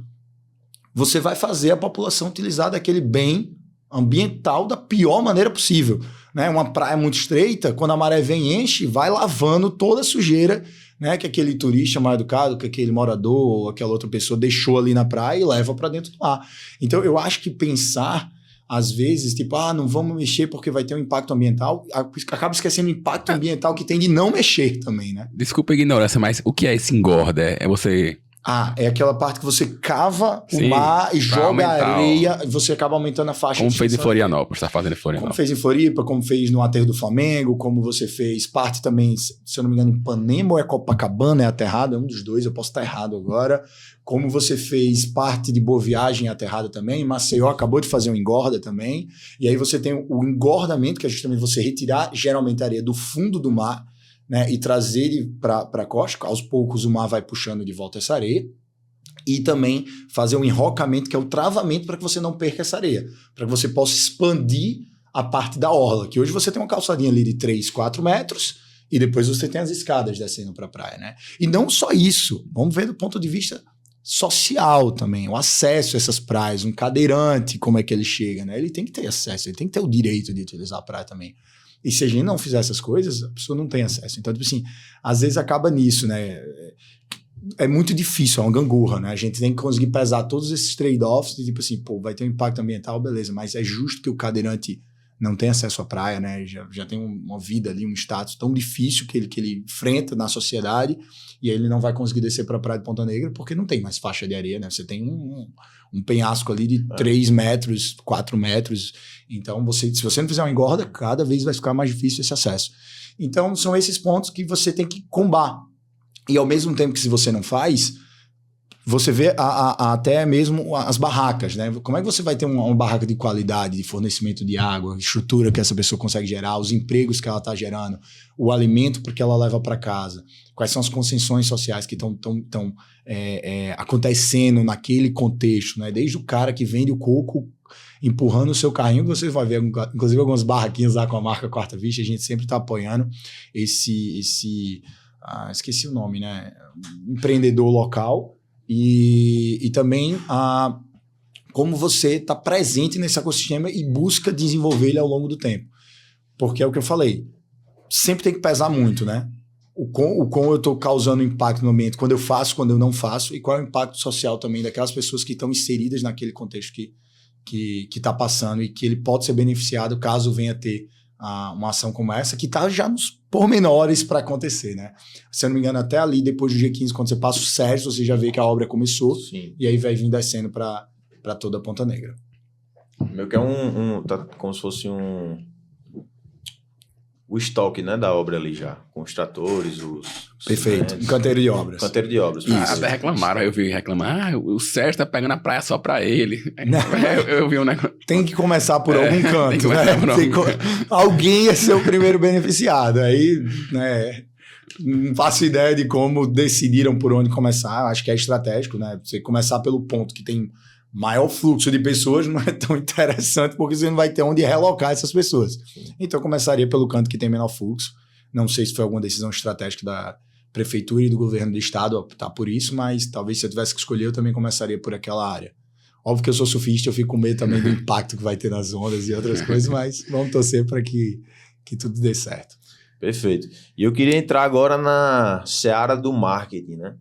você vai fazer a população utilizar daquele bem ambiental da pior maneira possível. Né? Uma praia muito estreita, quando a maré vem e enche, vai lavando toda a sujeira, né, que aquele turista mal educado, que aquele morador ou aquela outra pessoa deixou ali na praia e leva para dentro do mar. Então, eu acho que pensar, às vezes, tipo, não vamos mexer porque vai ter um impacto ambiental, acaba esquecendo o impacto ambiental que tem de não mexer também, né? Desculpa a ignorância, mas o que é esse engorda? É você... é aquela parte que você cava o mar e joga areia e você acaba aumentando a faixa. Como fez em Florianópolis, está fazendo em Florianópolis. Como fez em Floripa, como fez no Aterro do Flamengo, como você fez parte também, se eu não me engano, em Ipanema ou é Copacabana, é aterrado, é um dos dois, eu posso estar errado agora. Como você fez parte de Boa Viagem aterrada também, Maceió acabou de fazer um engorda também. E aí você tem o engordamento, que é justamente você retirar geralmente a areia do fundo do mar, né, e trazer ele para a costa. Aos poucos o mar vai puxando de volta essa areia. E também fazer um enrocamento, que é o travamento, para que você não perca essa areia. Para que você possa expandir a parte da orla. Que hoje você tem uma calçadinha ali de 3, 4 metros e depois você tem as escadas descendo para a praia. Né? E não só isso. Vamos ver do ponto de vista social também. O acesso a essas praias. Um cadeirante, como é que ele chega. Né? Ele tem que ter acesso, ele tem que ter o direito de utilizar a praia também. E se a gente não fizer essas coisas, a pessoa não tem acesso. Então, tipo assim, às vezes acaba nisso, né? É muito difícil, é uma gangorra, né? A gente tem que conseguir pesar todos esses trade-offs de tipo assim, vai ter um impacto ambiental, beleza, mas é justo que o cadeirante não tenha acesso à praia, né? Já tem uma vida ali, um status tão difícil que ele enfrenta na sociedade e aí ele não vai conseguir descer para a praia de Ponta Negra porque não tem mais faixa de areia, né? Você tem um penhasco ali de 3 metros, 4 metros. Então, se você não fizer uma engorda, cada vez vai ficar mais difícil esse acesso. Então, são esses pontos que você tem que combar. E ao mesmo tempo que se você não faz, você vê até mesmo as barracas, né? Como é que você vai ter uma barraca de qualidade, de fornecimento de água, estrutura que essa pessoa consegue gerar, os empregos que ela está gerando, o alimento porque ela leva para casa, quais são as concessões sociais que estão acontecendo naquele contexto, né? Desde o cara que vende o coco empurrando o seu carrinho, você vai ver, inclusive, algumas barraquinhas lá com a marca Quarta Vista, a gente sempre está apoiando esqueci o nome, né? Empreendedor local e também como você está presente nesse ecossistema e busca desenvolver ele ao longo do tempo. Porque é o que eu falei, sempre tem que pesar muito, né? O quão eu estou causando impacto no ambiente, quando eu faço, quando eu não faço, e qual é o impacto social também daquelas pessoas que estão inseridas naquele contexto que está passando e que ele pode ser beneficiado caso venha ter uma ação como essa, que está já nos pormenores para acontecer, né? Se eu não me engano, até ali, depois do dia 15, quando você passa o Sérgio, você já vê que a obra começou. Sim. E aí vai vir descendo para toda a Ponta Negra. Meio que é tá como se fosse o estoque, né, da obra ali já, com os tratores, Perfeito, um canteiro de obras. Canteiro de obras. Até reclamaram, eu vi reclamar, o Sérgio tá pegando a praia só pra ele. Eu vi um negócio. Tem que começar por algum canto, né? Alguém ia ser o primeiro beneficiado. Aí, né, não faço ideia de como decidiram por onde começar, acho que é estratégico, né? Você começar pelo ponto que tem maior fluxo de pessoas não é tão interessante porque você não vai ter onde relocar essas pessoas. Então, eu começaria pelo canto que tem menor fluxo. Não sei se foi alguma decisão estratégica da prefeitura e do governo do estado optar por isso, mas talvez se eu tivesse que escolher, eu também começaria por aquela área. Óbvio que eu sou surfista, eu fico com medo também do impacto que vai ter nas ondas e outras coisas, mas vamos torcer para que tudo dê certo. Perfeito. E eu queria entrar agora na seara do marketing, né?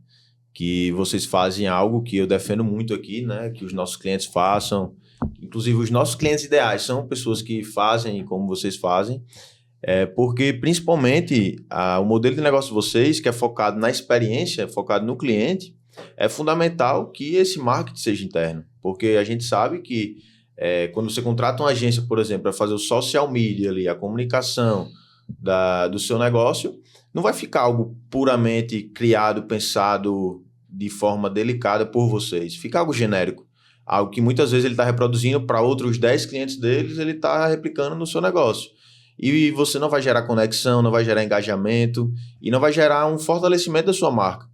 Que vocês fazem algo que eu defendo muito aqui, né? Que os nossos clientes façam. Inclusive, os nossos clientes ideais são pessoas que fazem como vocês fazem. Porque, principalmente, o modelo de negócio de vocês, que é focado na experiência, focado no cliente, é fundamental que esse marketing seja interno. Porque a gente sabe que quando você contrata uma agência, por exemplo, para fazer o social media ali, a comunicação do seu negócio, não vai ficar algo puramente criado, pensado de forma delicada por vocês. Fica algo genérico. Algo que muitas vezes ele está reproduzindo para outros 10 clientes deles, ele está replicando no seu negócio. E você não vai gerar conexão, não vai gerar engajamento e não vai gerar um fortalecimento da sua marca,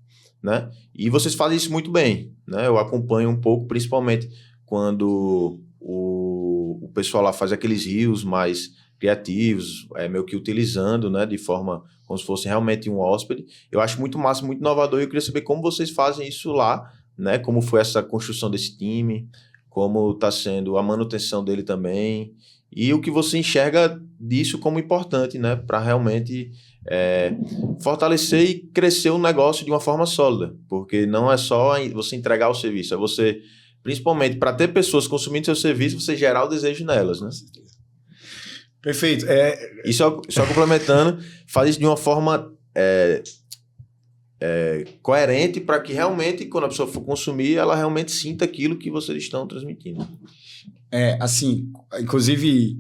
né? E vocês fazem isso muito bem, né? Eu acompanho um pouco, principalmente quando o pessoal lá faz aqueles reels mais criativos, meio que utilizando, né, de forma como se fosse realmente um hóspede. Eu acho muito massa, muito inovador, e eu queria saber como vocês fazem isso lá, né? Como foi essa construção desse time, como está sendo a manutenção dele também, e o que você enxerga disso como importante, né? Para realmente fortalecer e crescer o negócio de uma forma sólida, porque não é só você entregar o serviço, é você, principalmente para ter pessoas consumindo seu serviço, você gerar o desejo nelas, né? Perfeito. E só complementando, faz isso de uma forma coerente para que realmente, quando a pessoa for consumir, ela realmente sinta aquilo que vocês estão transmitindo. Assim, inclusive,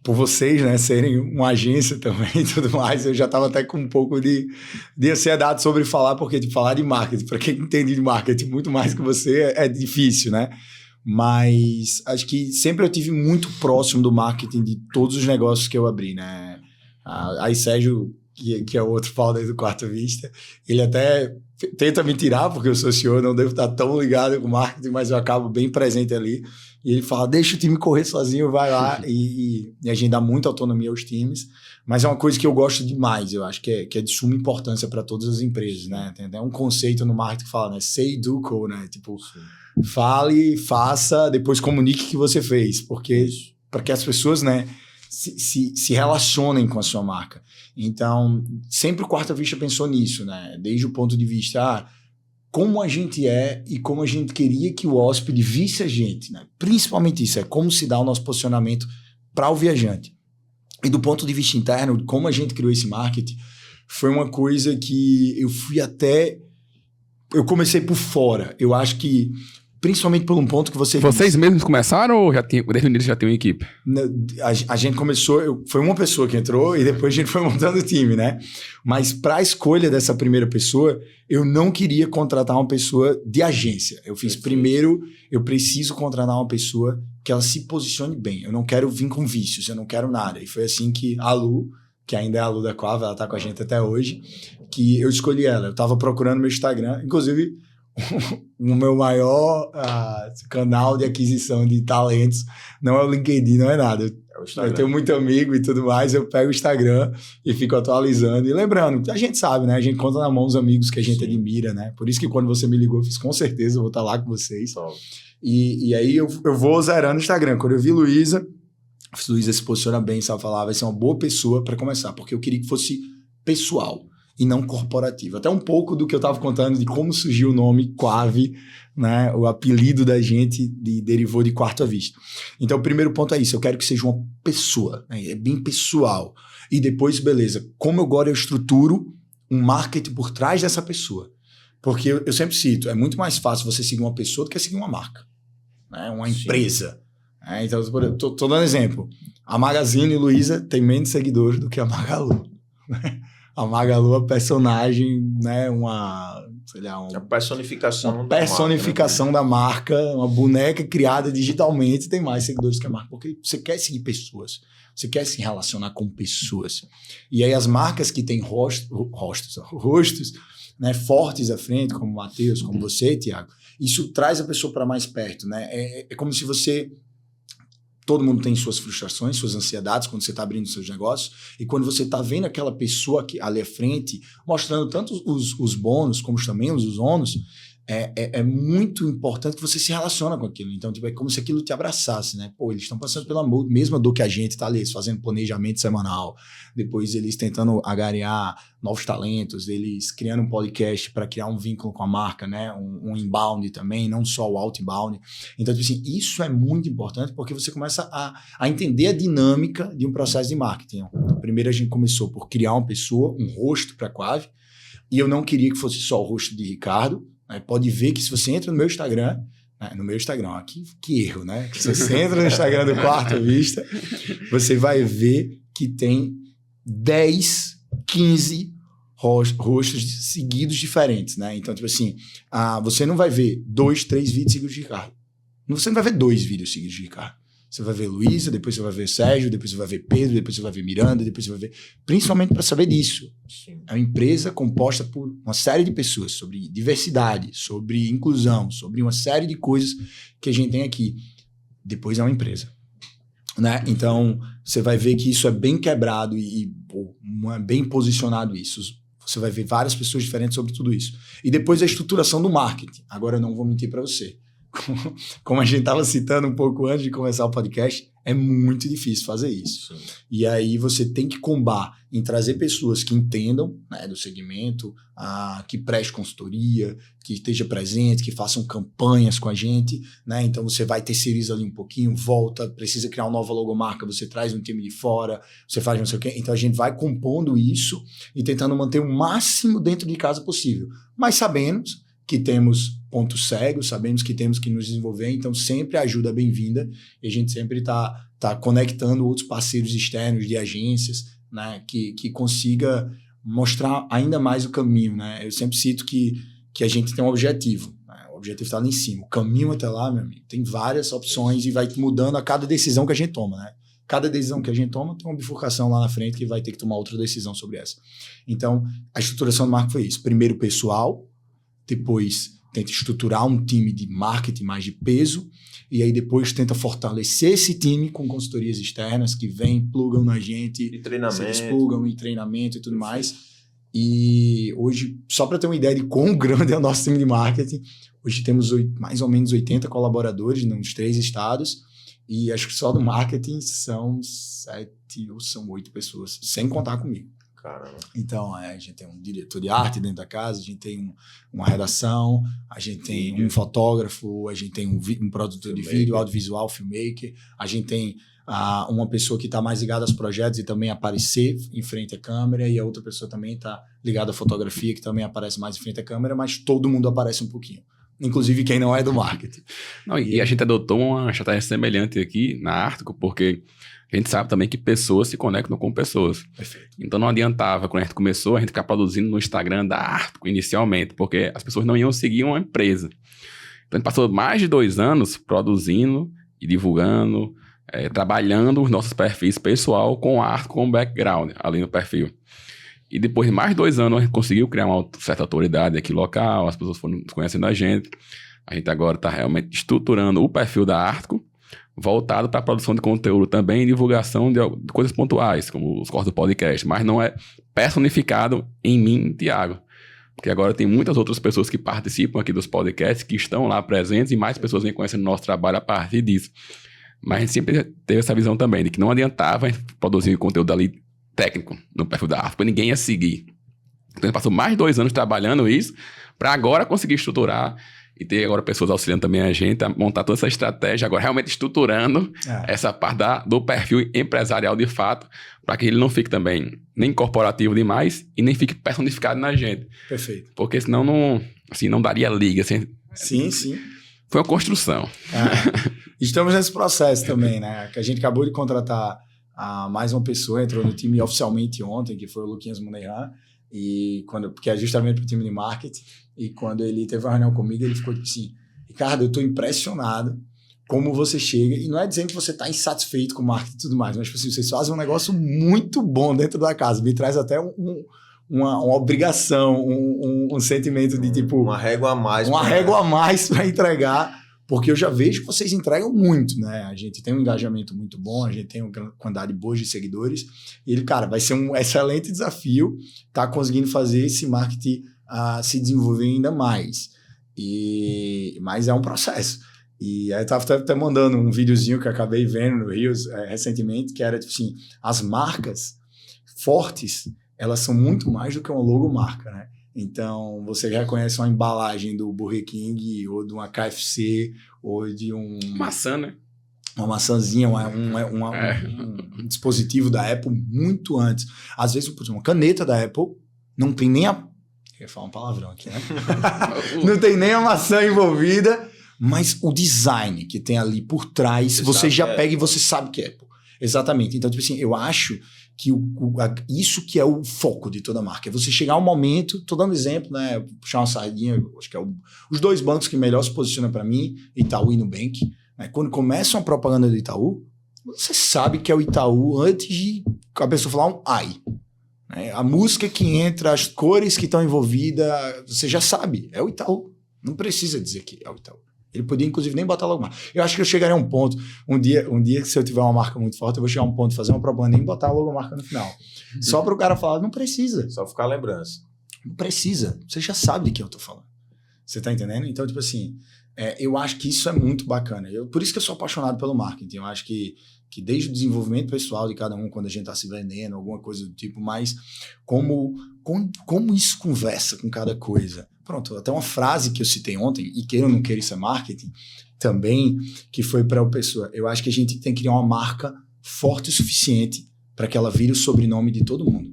por vocês, né, serem uma agência também e tudo mais, eu já estava até com um pouco de ansiedade sobre falar, porque falar de marketing, para quem entende de marketing muito mais que você, é difícil, né? Mas acho que sempre eu tive muito próximo do marketing de todos os negócios que eu abri, né? Aí Sérgio, que é o outro founder do Quarta Vista, ele até tenta me tirar, porque eu sou CEO, não devo estar tão ligado com marketing, mas eu acabo bem presente ali. E ele fala, deixa o time correr sozinho, vai lá. E a gente dá muita autonomia aos times. Mas é uma coisa que eu gosto demais, eu acho que é de suma importância para todas as empresas, né? Tem até um conceito no marketing que fala, né? Say, do, co, né? Tipo, fale, faça, depois comunique o que você fez. Porque para que as pessoas, né, se relacionem com a sua marca. Então, sempre o Quarta Vista pensou nisso, né? Desde o ponto de vista, como a gente é e como a gente queria que o hóspede visse a gente, né? Principalmente isso, como se dá o nosso posicionamento para o viajante. E do ponto de vista interno, como a gente criou esse marketing, foi uma coisa que eu comecei por fora. Eu acho que, principalmente por um ponto que vocês mesmos começaram ou desde o início já tem uma equipe? A gente começou, foi uma pessoa que entrou e depois a gente foi montando o time, né? Mas para a escolha dessa primeira pessoa, eu não queria contratar uma pessoa de agência. Eu fiz primeiro, eu preciso contratar uma pessoa que ela se posicione bem. Eu não quero vir com vícios, eu não quero nada. E foi assim que a Lu, que ainda é a Lu da Quava, ela tá com a gente até hoje, que eu escolhi ela. Eu tava procurando meu Instagram, inclusive o meu maior canal de aquisição de talentos não é o LinkedIn, não é nada. Eu tenho muito amigo e tudo mais, eu pego o Instagram e fico atualizando. E lembrando, a gente sabe, né? A gente conta na mão os amigos que a gente admira, né? Por isso que quando você me ligou, eu fiz com certeza, eu vou estar lá com vocês. E aí eu vou zerando o Instagram. Quando eu vi Luísa se posiciona bem, sabe falar, vai ser uma boa pessoa para começar, porque eu queria que fosse pessoal e não corporativo. Até um pouco do que eu estava contando de como surgiu o nome Quave, né? O apelido da gente derivou de Quarta Vista. Então, o primeiro ponto é isso, eu quero que seja uma pessoa, né? É bem pessoal. E depois, beleza, como agora eu estruturo um marketing por trás dessa pessoa? Porque eu sempre cito, é muito mais fácil você seguir uma pessoa do que seguir uma marca, né? Uma empresa. Então, tô dando exemplo. A Magazine Luiza tem menos seguidores do que a Magalu, né? A Magalu é a personagem, né? A personificação da marca, uma boneca criada digitalmente tem mais seguidores que a marca, porque você quer seguir pessoas, você quer se relacionar com pessoas. E aí as marcas que têm rostos, né, fortes à frente, como o Matheus, como você, Thiago, isso traz a pessoa para mais perto, né? É como se você... Todo mundo tem suas frustrações, suas ansiedades quando você está abrindo seus negócios. E quando você está vendo aquela pessoa ali à frente, mostrando tanto os bônus como também os ônus, é muito importante que você se relaciona com aquilo. Então, tipo, é como se aquilo te abraçasse, né? Pô, eles estão passando pela mesma dor que a gente, tá ali, eles fazendo planejamento semanal, depois eles tentando agariar novos talentos, eles criando um podcast para criar um vínculo com a marca, né? Um inbound também, não só o outbound. Então, tipo assim, isso é muito importante porque você começa a entender a dinâmica de um processo de marketing. Então, primeiro a gente começou por criar uma pessoa, um rosto para a Quave, e eu não queria que fosse só o rosto de Ricardo. Pode ver que se você entra no meu Instagram, que erro, né? Se você entra no Instagram do Quarta Vista, você vai ver que tem 10, 15 rostos seguidos diferentes, né? Então, tipo assim, você não vai ver 2, 3 vídeos seguidos de Ricardo. Você não vai ver 2 vídeos seguidos de Ricardo. Você vai ver Luísa, depois você vai ver Sérgio, depois você vai ver Pedro, depois você vai ver Miranda, depois você vai ver... Principalmente para saber disso. Sim. É uma empresa composta por uma série de pessoas, sobre diversidade, sobre inclusão, sobre uma série de coisas que a gente tem aqui. Depois é uma empresa. Né? Então, você vai ver que isso é bem quebrado e é bem posicionado isso. Você vai ver várias pessoas diferentes sobre tudo isso. E depois a estruturação do marketing. Agora eu não vou mentir para você. Como a gente estava citando um pouco antes de começar o podcast, é muito difícil fazer isso. Sim. E aí você tem que combar em trazer pessoas que entendam, né, do segmento, que preste consultoria, que esteja presente, que façam campanhas com a gente, né? Então você vai terceiriza ali um pouquinho, volta, precisa criar uma nova logomarca, você traz um time de fora, você faz não sei o quê. Então a gente vai compondo isso e tentando manter o máximo dentro de casa possível. Mas sabemos que temos pontos cegos, sabemos que temos que nos desenvolver, então sempre a ajuda é bem-vinda e a gente sempre está conectando outros parceiros externos de agências, né, que consiga mostrar ainda mais o caminho, né? Eu sempre cito que a gente tem um objetivo, né? O objetivo está lá em cima, o caminho até lá, meu amigo, tem várias opções e vai mudando a cada decisão que a gente toma, né? Cada decisão que a gente toma tem uma bifurcação lá na frente que vai ter que tomar outra decisão sobre essa. Então, a estruturação do marketing foi isso. Primeiro, pessoal, depois tenta estruturar um time de marketing mais de peso, e aí depois tenta fortalecer esse time com consultorias externas que vêm, plugam na gente, e treinamento. Eles plugam em treinamento e tudo mais. E hoje, só para ter uma ideia de quão grande é o nosso time de marketing, hoje temos mais ou menos 80 colaboradores nos 3 estados, e acho que só do marketing são 7 ou são 8 pessoas, sem contar comigo. Caramba. Então, a gente tem um diretor de arte dentro da casa, a gente tem uma redação, a gente tem um fotógrafo, a gente tem um produtor de vídeo, audiovisual, filmmaker, a gente tem uma pessoa que está mais ligada aos projetos e também aparecer em frente à câmera, e a outra pessoa também está ligada à fotografia, que também aparece mais em frente à câmera, mas todo mundo aparece um pouquinho. Inclusive quem não é do marketing. Não, e a gente adotou uma estratégia semelhante aqui na Artico, porque a gente sabe também que pessoas se conectam com pessoas. Perfeito. Então não adiantava, quando a gente começou, a gente ficar produzindo no Instagram da Artico inicialmente, porque as pessoas não iam seguir uma empresa. Então a gente passou mais de 2 anos produzindo e divulgando, trabalhando os nossos perfis pessoal com a Artico como background ali no perfil. E depois de mais de 2 anos, a gente conseguiu criar uma certa autoridade aqui local, as pessoas foram conhecendo a gente. A gente agora está realmente estruturando o perfil da Artico, voltado para a produção de conteúdo também e divulgação de coisas pontuais, como os cortes do podcast, mas não é personificado em mim, Thiago. Porque agora tem muitas outras pessoas que participam aqui dos podcasts, que estão lá presentes, e mais pessoas vêm conhecendo o nosso trabalho a partir disso. Mas a gente sempre teve essa visão também, de que não adiantava a gente produzir conteúdo ali técnico no perfil da Artico, ninguém ia seguir. Então a gente passou mais de 2 anos trabalhando isso, para agora conseguir estruturar e ter agora pessoas auxiliando também a gente a montar toda essa estratégia, agora realmente estruturando essa parte do perfil empresarial de fato, para que ele não fique também nem corporativo demais e nem fique personificado na gente. Perfeito. Porque senão não daria liga. Assim, sim. Foi uma construção. Estamos nesse processo também, né? Que a gente acabou de contratar mais uma pessoa, entrou no time oficialmente ontem, que foi o Luquinhas Muneiran, que é justamente para o time de marketing. E quando ele teve uma reunião comigo, ele ficou tipo assim: Ricardo, eu estou impressionado como você chega, e não é dizendo que você está insatisfeito com o marketing e tudo mais, mas tipo assim, vocês fazem um negócio muito bom dentro da casa, me traz até uma obrigação, um sentimento de tipo... Uma régua a mais. Uma régua a mais para entregar, porque eu já vejo que vocês entregam muito, né? A gente tem um engajamento muito bom, a gente tem uma quantidade boa de seguidores, e ele, cara, vai ser um excelente desafio estar conseguindo fazer esse marketing se desenvolver ainda mais. Mas é um processo. E aí eu estava até mandando um videozinho que eu acabei vendo no Reels recentemente, que era tipo assim, as marcas fortes, elas são muito mais do que uma logomarca, né? Então, você reconhece uma embalagem do Burger King, ou de uma KFC, ou de maçã, né? Uma maçãzinha, um dispositivo da Apple muito antes. Às vezes, uma caneta da Apple não tem nem a... Eu ia falar um palavrão aqui, né? Não tem nem a maçã envolvida, mas o design que tem ali por trás, você já pega e você sabe que é Apple. Exatamente. Então, tipo assim, eu acho isso que é o foco de toda marca. É você chegar ao momento, tô dando exemplo, né? Vou puxar uma sardinha, acho que é os 2 bancos que melhor se posicionam para mim, Itaú e Nubank. Né? Quando começa uma propaganda do Itaú, você sabe que é o Itaú antes de a pessoa falar um ai. Né? A música que entra, as cores que estão envolvidas, você já sabe, é o Itaú. Não precisa dizer que é o Itaú. Ele podia, inclusive, nem botar logo mais. Eu acho que eu chegaria a um ponto, um dia que se eu tiver uma marca muito forte, eu vou chegar a um ponto de fazer uma propaganda e nem botar a logomarca no final. Só para o cara falar, não precisa. Só ficar a lembrança. Não precisa. Você já sabe de quem eu tô falando. Você tá entendendo? Então, tipo assim, eu acho que isso é muito bacana. Por isso que eu sou apaixonado pelo marketing. Eu acho que desde o desenvolvimento pessoal de cada um, quando a gente tá se vendendo, alguma coisa do tipo, mas como isso conversa com cada coisa. Pronto, até uma frase que eu citei ontem, e queira ou não queira, isso é marketing, também, que foi para a pessoa. Eu acho que a gente tem que criar uma marca forte o suficiente para que ela vire o sobrenome de todo mundo.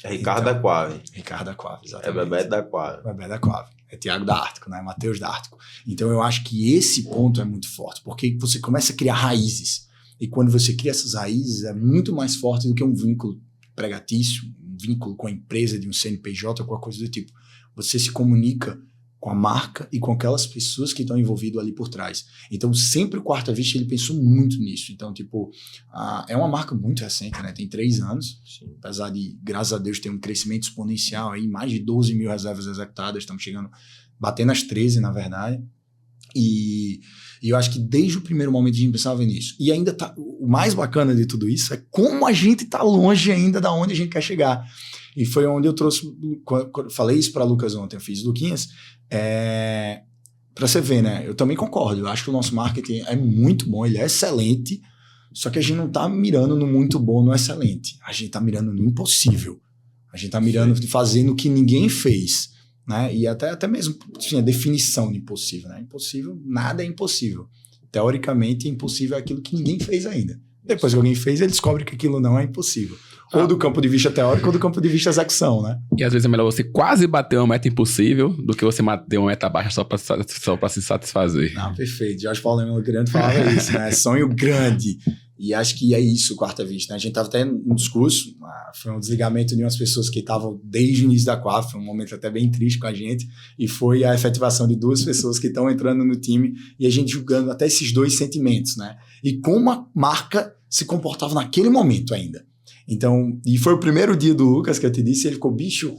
É Ricardo da Quave. Ricardo da Quave, exatamente. É Bebeto da Quave. Bebeto da Quave. É Tiago da Ártico, né? Matheus da Ártico. Então eu acho que esse ponto é muito forte, porque você começa a criar raízes. E quando você cria essas raízes, é muito mais forte do que um vínculo pregatício, um vínculo com a empresa de um CNPJ ou qualquer coisa do tipo. Você se comunica com a marca e com aquelas pessoas que estão envolvidas ali por trás. Então, sempre o Quarta Vista, ele pensou muito nisso. Então, tipo, é uma marca muito recente, né? Tem 3 anos. Sim. Apesar de, graças a Deus, ter um crescimento exponencial aí, mais de 12 mil reservas executadas, estamos chegando, batendo as 13, na verdade. E eu acho que desde o primeiro momento a gente pensava nisso. E ainda o mais bacana de tudo isso é como a gente está longe ainda da onde a gente quer chegar. E foi onde eu trouxe, falei isso para Lucas ontem, eu fiz Luquinhas, para você ver, né? Eu também concordo, eu acho que o nosso marketing é muito bom, ele é excelente, só que a gente não tá mirando no muito bom, no excelente, a gente tá mirando no impossível, a gente tá mirando fazendo o que ninguém fez, né? E até mesmo assim, a definição de impossível, né? Impossível, nada é impossível. Teoricamente, impossível é aquilo que ninguém fez ainda. Depois que alguém fez, ele descobre que aquilo não é impossível. Ou do campo de vista teórico ou do campo de vista execução, né? E às vezes é melhor você quase bater uma meta impossível do que você bater uma meta baixa só pra se satisfazer. Não, perfeito. Jorge Paulo Lema Grande falava isso, né? Sonho grande. E acho que é isso o Quarta Vista, né? A gente estava até no discurso, foi um desligamento de umas pessoas que estavam desde o início da Quave, foi um momento até bem triste com a gente, e foi a efetivação de 2 pessoas que estão entrando no time, e a gente julgando até esses 2 sentimentos, né? E como a marca se comportava naquele momento ainda. Então, e foi o primeiro dia do Lucas que eu te disse, ele ficou, bicho,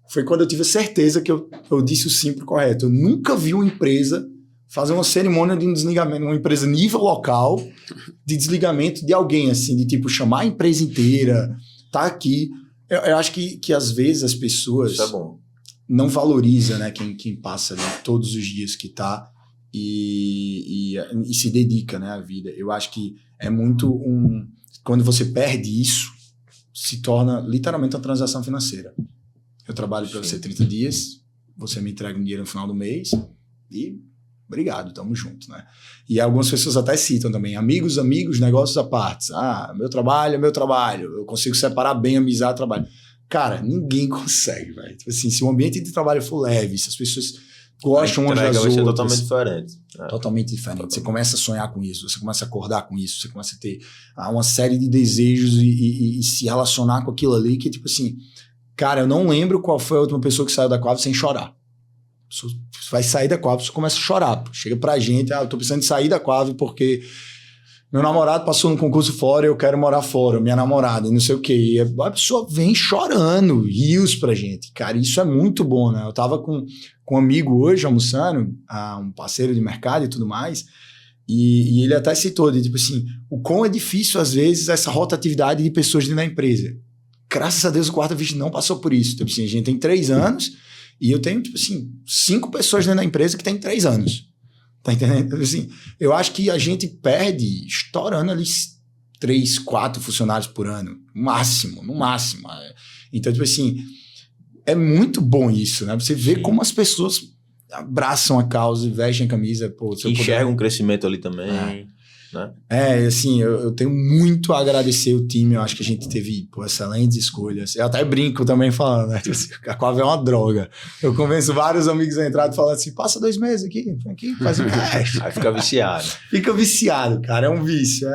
foi quando eu tive certeza que eu disse o sim pro correto. Eu nunca vi uma empresa fazer uma cerimônia de um desligamento, uma empresa nível local, de desligamento de alguém, assim, de tipo, chamar a empresa inteira, tá aqui. Eu acho que às vezes as pessoas não valorizam, né, quem passa ali todos os dias que tá e se dedica, né, à vida. Eu acho que é muito quando você perde isso, se torna literalmente uma transação financeira. Eu trabalho para você 30 dias, você me entrega um dinheiro no final do mês e obrigado, tamo junto, né? E algumas pessoas até citam também, amigos, negócios à parte. Meu trabalho é meu trabalho, eu consigo separar bem amizade e trabalho. Cara, ninguém consegue, velho. Tipo assim, se o ambiente de trabalho for leve, se as pessoas gostam umas das outras... totalmente diferente. Totalmente diferente. Você começa a sonhar com isso, você começa a acordar com isso, você começa a ter uma série de desejos e se relacionar com aquilo ali que, tipo assim, cara, eu não lembro qual foi a última pessoa que saiu da Quave sem chorar. Você vai sair da Quave, você começa a chorar. Chega pra gente, eu tô precisando de sair da Quave porque meu namorado passou no concurso fora e eu quero morar fora, minha namorada, e não sei o quê. E a pessoa vem chorando, rios pra gente. Cara, isso é muito bom, né? Eu tava com um amigo hoje almoçando, um parceiro de mercado e tudo mais, e ele até citou, de, tipo assim, o quão é difícil, às vezes, essa rotatividade de pessoas dentro da empresa. Graças a Deus, o Quarta Vista não passou por isso. Tipo assim, a gente tem 3 anos e eu tenho, tipo assim, 5 pessoas dentro da empresa que tem 3 anos. Tá entendendo? Tipo assim, eu acho que a gente perde estourando ali 3, 4 funcionários por ano. No máximo. Então, tipo assim, é muito bom isso, né? Você vê como as pessoas abraçam a causa e vestem a camisa. Pô, enxergam um crescimento ali também. né? Assim, eu tenho muito a agradecer o time. Eu acho que a gente teve excelentes escolhas. Eu até brinco também falando, né? A Quave é uma droga. Eu convenço vários amigos a entrar e falar assim, passa 2 meses aqui, faz um teste. Aí fica viciado. Fica viciado, cara. É um vício.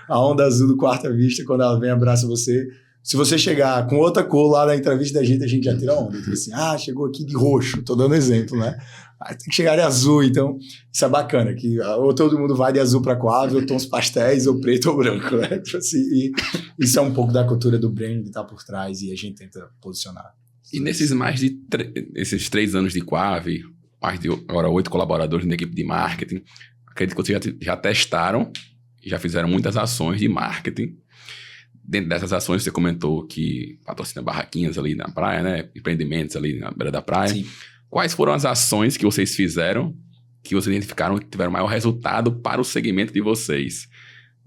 A onda azul do Quarta Vista, quando ela vem e abraça você. Se você chegar com outra cor lá na entrevista da gente, a gente já tira onda. Então, assim, chegou aqui de roxo. Tô dando exemplo, né? Aí tem que chegar de azul. Então, isso é bacana. Que ou todo mundo vai de azul para Quave, ou tons pastéis, ou preto ou branco, né? Tipo assim, e isso é um pouco da cultura do brand que tá por trás e a gente tenta posicionar. E nesses esses 3 anos de Quave, mais de agora 8 colaboradores na equipe de marketing, acredito que vocês já testaram e já fizeram muitas ações de marketing. Dentro dessas ações, você comentou que patrocina barraquinhas ali na praia, né? Empreendimentos ali na beira da praia. Sim. Quais foram as ações que vocês fizeram, que vocês identificaram que tiveram maior resultado para o segmento de vocês?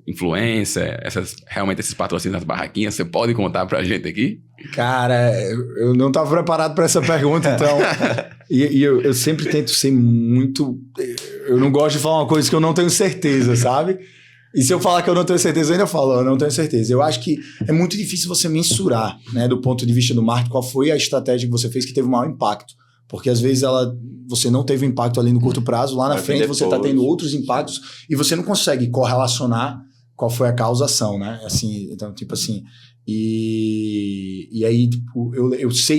Influência, realmente esses patrocínios das barraquinhas, você pode contar pra gente aqui? Cara, eu não estava preparado para essa pergunta, então... e eu sempre tento ser muito... Eu não gosto de falar uma coisa que eu não tenho certeza, sabe? E se eu falar que eu não tenho certeza, eu ainda falo, eu não tenho certeza. Eu acho que é muito difícil você mensurar, né, do ponto de vista do marketing, qual foi a estratégia que você fez que teve o maior impacto. Porque às vezes você não teve impacto ali no curto prazo, lá na frente você está tendo outros impactos e você não consegue correlacionar qual foi a causação, né? Assim, então, tipo assim... E aí, tipo,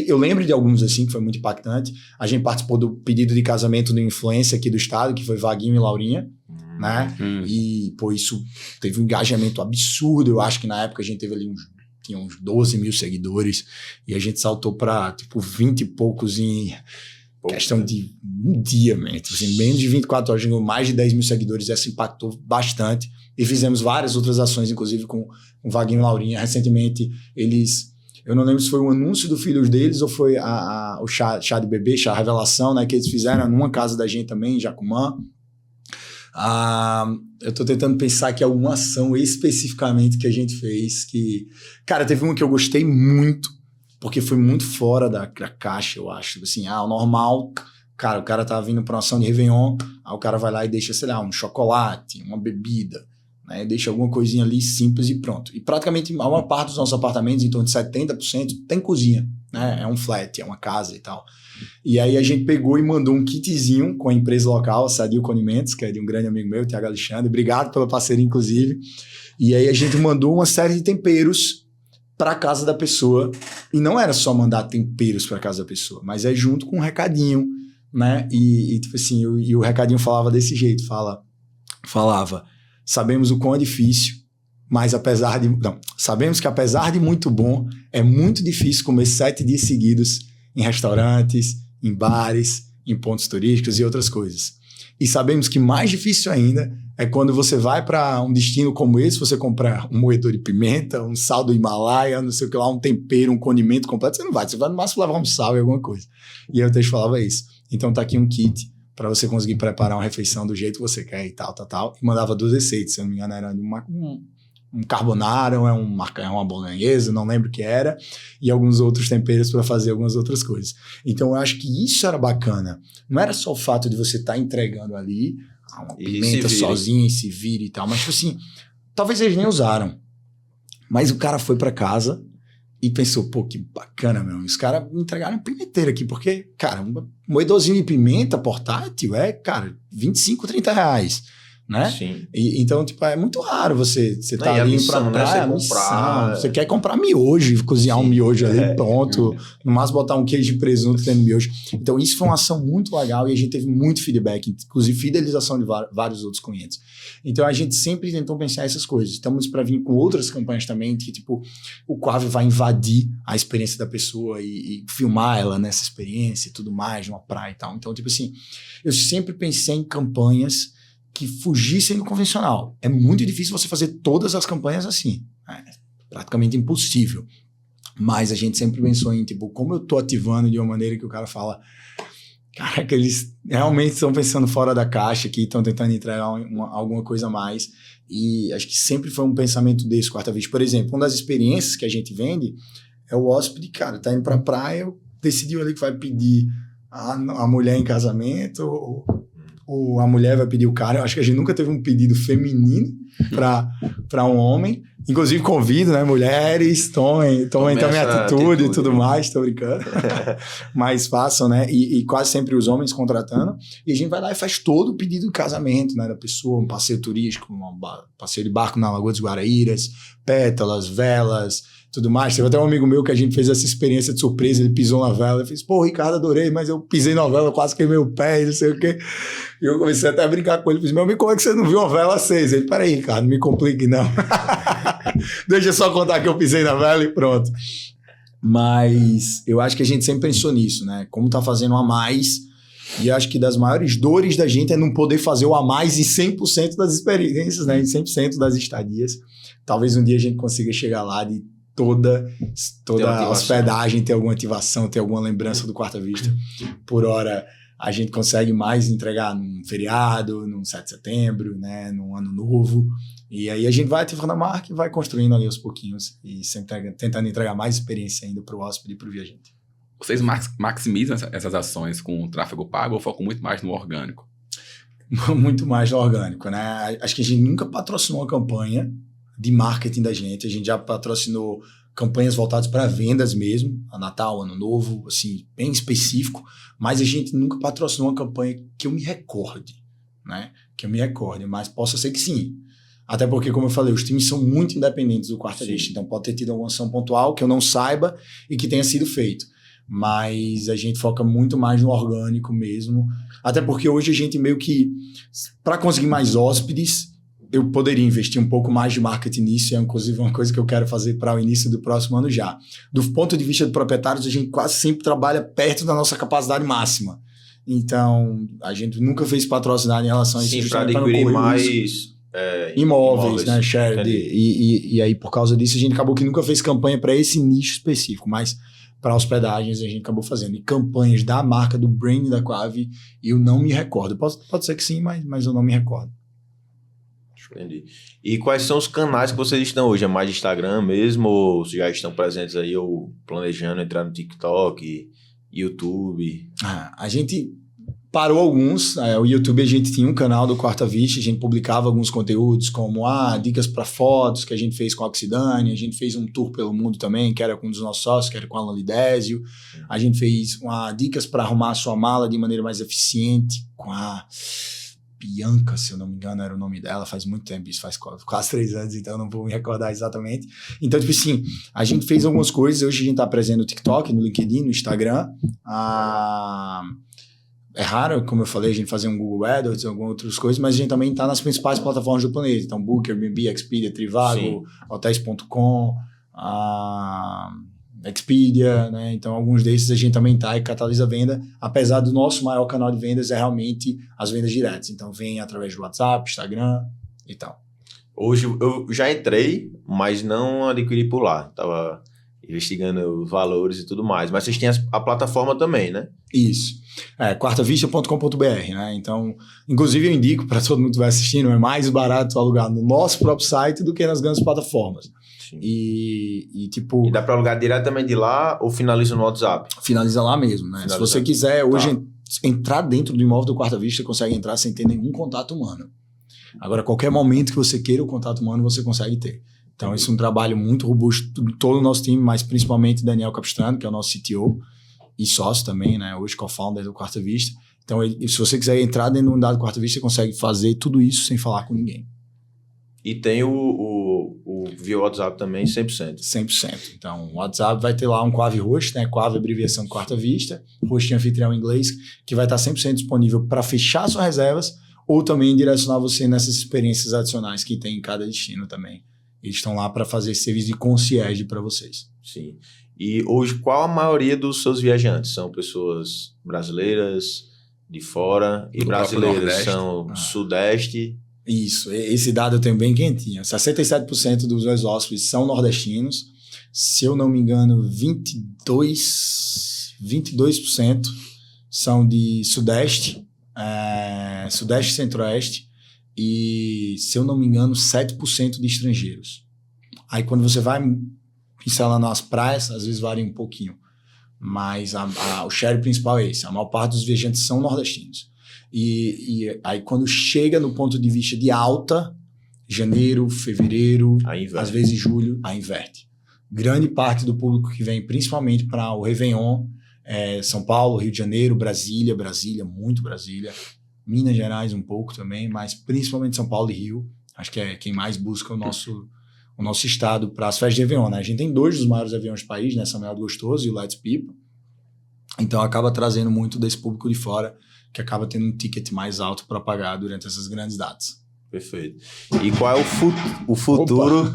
eu lembro de alguns assim que foi muito impactante. A gente participou do pedido de casamento do influencer aqui do estado, que foi Vaguinho e Laurinha, né? E, isso teve um engajamento absurdo. Eu acho que na época a gente teve ali tinha uns 12 mil seguidores e a gente saltou para, tipo, 20 e poucos em questão de um dia, mesmo. Assim, menos de 24 horas, mais de 10 mil seguidores. Essa impactou bastante. E fizemos várias outras ações, inclusive com o Vaguinho e Laurinha. Recentemente, eu não lembro se foi um anúncio do filho deles ou foi o chá de bebê, chá revelação, né? Que eles fizeram numa casa da gente também, em Jacumã. Eu tô tentando pensar aqui alguma ação especificamente que a gente fez. Cara, teve uma que eu gostei muito, porque foi muito fora da caixa, eu acho. Assim, o normal... Cara, o cara tá vindo pra uma ação de Réveillon, aí o cara vai lá e deixa, sei lá, um chocolate, uma bebida, né? Deixa alguma coisinha ali simples e pronto. E praticamente a maior parte dos nossos apartamentos, em torno de 70%, tem cozinha, né? É um flat, é uma casa e tal. E aí a gente pegou e mandou um kitzinho com a empresa local, a Sadio Condimentos, que é de um grande amigo meu, Thiago Alexandre. Obrigado pela parceria, inclusive. E aí a gente mandou uma série de temperos para casa da pessoa. E não era só mandar temperos para casa da pessoa, mas é junto com um recadinho, né? E tipo assim, o recadinho falava desse jeito, falava, sabemos o quão é difícil, mas sabemos que apesar de muito bom, é muito difícil comer 7 dias seguidos em restaurantes, em bares, em pontos turísticos e outras coisas. E sabemos que mais difícil ainda é quando você vai para um destino como esse, você comprar um moedor de pimenta, um sal do Himalaia, não sei o que lá, um tempero, um condimento completo, você vai no máximo levar um sal e alguma coisa. E aí o texto falava isso. Então tá aqui um kit para você conseguir preparar uma refeição do jeito que você quer e tal. E mandava 2 receitas, se eu não me engano, era um carbonara, ou uma bolonhesa, não lembro o que era, e alguns outros temperos para fazer algumas outras coisas. Então eu acho que isso era bacana. Não era só o fato de você estar entregando ali uma pimenta sozinha e se vira e tal, mas tipo assim, talvez eles nem usaram. Mas o cara foi para casa e pensou, pô, que bacana, meu. Os caras me entregaram um pimenteiro aqui, porque, cara, um moedorzinho de pimenta portátil cara, 25, 30 reais, né? Sim. Então, tipo, é muito raro você tá ali indo pra praia, você quer comprar miojo, cozinhar um miojo ali, pronto. No máximo botar um queijo de presunto dentro do miojo. Então, isso foi uma ação muito legal e a gente teve muito feedback, inclusive fidelização de vários outros clientes. Então, a gente sempre tentou pensar essas coisas. Estamos para vir com outras campanhas também, que, tipo, o Quave vai invadir a experiência da pessoa e filmar ela nessa experiência e tudo mais, numa praia e tal. Então, tipo assim, eu sempre pensei em campanhas que fugissem do convencional. É muito difícil você fazer todas as campanhas assim. É praticamente impossível. Mas a gente sempre pensou em, tipo, como eu tô ativando de uma maneira que o cara fala, cara, que eles realmente estão pensando fora da caixa, que estão tentando entregar alguma coisa a mais. E acho que sempre foi um pensamento desse, Quarta Vista. Por exemplo, uma das experiências que a gente vende é o hóspede, cara, tá indo pra praia, decidiu ali que vai pedir a mulher em casamento, a mulher vai pedir o cara. Eu acho que a gente nunca teve um pedido feminino para um homem. Inclusive, convido, né? Mulheres, tomem também atitude e tudo mais, tô brincando. Mas façam, né? E quase sempre os homens contratando. E a gente vai lá e faz todo o pedido de casamento, né? Da pessoa, um passeio turístico, um passeio de barco na Lagoa dos Guaraíras, pétalas, velas, tudo mais. Teve até um amigo meu que a gente fez essa experiência de surpresa, ele pisou na vela, eu fiz, pô, Ricardo, adorei, mas eu pisei na vela, quase queimei o pé, não sei o quê. E eu comecei até a brincar com ele, fiz, meu amigo, como é que você não viu uma vela acesa? Ele, peraí, Ricardo, não me complique não. Deixa eu só contar que eu pisei na vela e pronto. Mas eu acho que a gente sempre pensou nisso, né? Como tá fazendo a mais, e acho que das maiores dores da gente é não poder fazer o a mais em 100% das experiências, né? Em 100% das estadias. Talvez um dia a gente consiga chegar lá de toda a hospedagem ter alguma ativação, ter alguma lembrança do Quarta Vista. Por hora, a gente consegue mais entregar num feriado, num 7 de setembro, né, num ano novo. E aí a gente vai ativando a marca e vai construindo ali aos pouquinhos e sempre tentando entregar mais experiência ainda para o hóspede e para o viajante. Vocês maximizam essas ações com o tráfego pago ou focam muito mais no orgânico? Muito mais no orgânico, né? Acho que a gente nunca patrocinou uma campanha de marketing da gente. A gente já patrocinou campanhas voltadas para vendas mesmo, a Natal, Ano Novo, assim, bem específico, mas a gente nunca patrocinou uma campanha que eu me recorde, né? Que eu me recorde, mas possa ser que sim. Até porque, como eu falei, os times são muito independentes do Quarta Vista, então pode ter tido alguma ação pontual que eu não saiba e que tenha sido feito. Mas a gente foca muito mais no orgânico mesmo, até porque hoje a gente meio que, para conseguir mais hóspedes, eu poderia investir um pouco mais de marketing nisso, é inclusive uma coisa que eu quero fazer para o início do próximo ano já. Do ponto de vista de proprietários, a gente quase sempre trabalha perto da nossa capacidade máxima. Então, a gente nunca fez patrocinar em relação a isso. Sim, para adquirir mais imóveis, né? Shared. E aí, por causa disso, a gente acabou que nunca fez campanha para esse nicho específico, mas para hospedagens a gente acabou fazendo. E campanhas da marca, do brand da Quave, eu não me recordo. Pode ser que sim, mas eu não me recordo. Entendi. E quais são os canais que vocês estão hoje? É mais Instagram mesmo? Ou já estão presentes aí ou planejando entrar no TikTok, YouTube? A gente parou alguns. O YouTube, a gente tinha um canal do Quarta Vista, a gente publicava alguns conteúdos como dicas para fotos que a gente fez com a Oxidane, a gente fez um tour pelo mundo também, que era com um dos nossos sócios, que era com a Alan Lidésio. A gente fez dicas para arrumar a sua mala de maneira mais eficiente com a Bianca, se eu não me engano, era o nome dela, faz muito tempo, isso faz quase 3 anos, então eu não vou me recordar exatamente. Então, tipo assim, a gente fez algumas coisas, hoje a gente tá presente no TikTok, no LinkedIn, no Instagram. É raro, como eu falei, a gente fazer um Google AdWords, algumas outras coisas, mas a gente também tá nas principais plataformas do planeta, então Booker, Airbnb, Expedia, Trivago, Hotels.com, Expedia, né? Então alguns desses a gente também tá e catalisa a venda, apesar do nosso maior canal de vendas é realmente as vendas diretas, então vem através do WhatsApp, Instagram e tal. Hoje eu já entrei, mas não adquiri por lá, tava investigando os valores e tudo mais, mas vocês têm a plataforma também, né? Isso, quartavista.com.br, né? Então, inclusive eu indico para todo mundo que vai assistindo, é mais barato alugar no nosso próprio site do que nas grandes plataformas. E tipo... E dá para alugar diretamente de lá ou finaliza no WhatsApp? Finaliza lá mesmo, né? Se você quiser hoje entrar dentro do imóvel do Quarta Vista, consegue entrar sem ter nenhum contato humano. Agora, qualquer momento que você queira o contato humano, você consegue ter. Então, esse é um trabalho muito robusto de todo o nosso time, mas principalmente Daniel Capistrano, que é o nosso CTO e sócio também, né? Hoje co-founder do Quarta Vista. Então, se você quiser entrar dentro do dado do Quarta Vista, você consegue fazer tudo isso sem falar com ninguém. E tem o via WhatsApp também, 100%. 100%. Então, o WhatsApp vai ter lá um Quave Host, né? Quave é abreviação de Quarta Vista, host em anfitrião em inglês, que vai estar 100% disponível para fechar suas reservas ou também direcionar você nessas experiências adicionais que tem em cada destino também. Eles estão lá para fazer esse serviço de concierge para vocês. Sim. E hoje, qual a maioria dos seus viajantes? São pessoas brasileiras, de fora, e brasileiras são Sudeste... Isso, esse dado eu tenho bem quentinho. 67% dos meus hóspedes são nordestinos. Se eu não me engano, 22% são de Sudeste, Sudeste e Centro-Oeste. E, se eu não me engano, 7% de estrangeiros. Aí, quando você vai pincelando as praias, às vezes varia um pouquinho. Mas o share principal é esse. A maior parte dos viajantes são nordestinos. E aí quando chega no ponto de vista de alta, janeiro, fevereiro, às vezes julho, aí inverte. Grande parte do público que vem principalmente para o Réveillon, São Paulo, Rio de Janeiro, Brasília, muito Brasília, Minas Gerais um pouco também, mas principalmente São Paulo e Rio, acho que é quem mais busca o nosso estado para as festas de Réveillon, né? A gente tem 2 dos maiores Réveillons do país, né? São Miguel do Gostoso e o Let's Pipa, então acaba trazendo muito desse público de fora, que acaba tendo um ticket mais alto para pagar durante essas grandes datas. Perfeito. E qual é o futuro...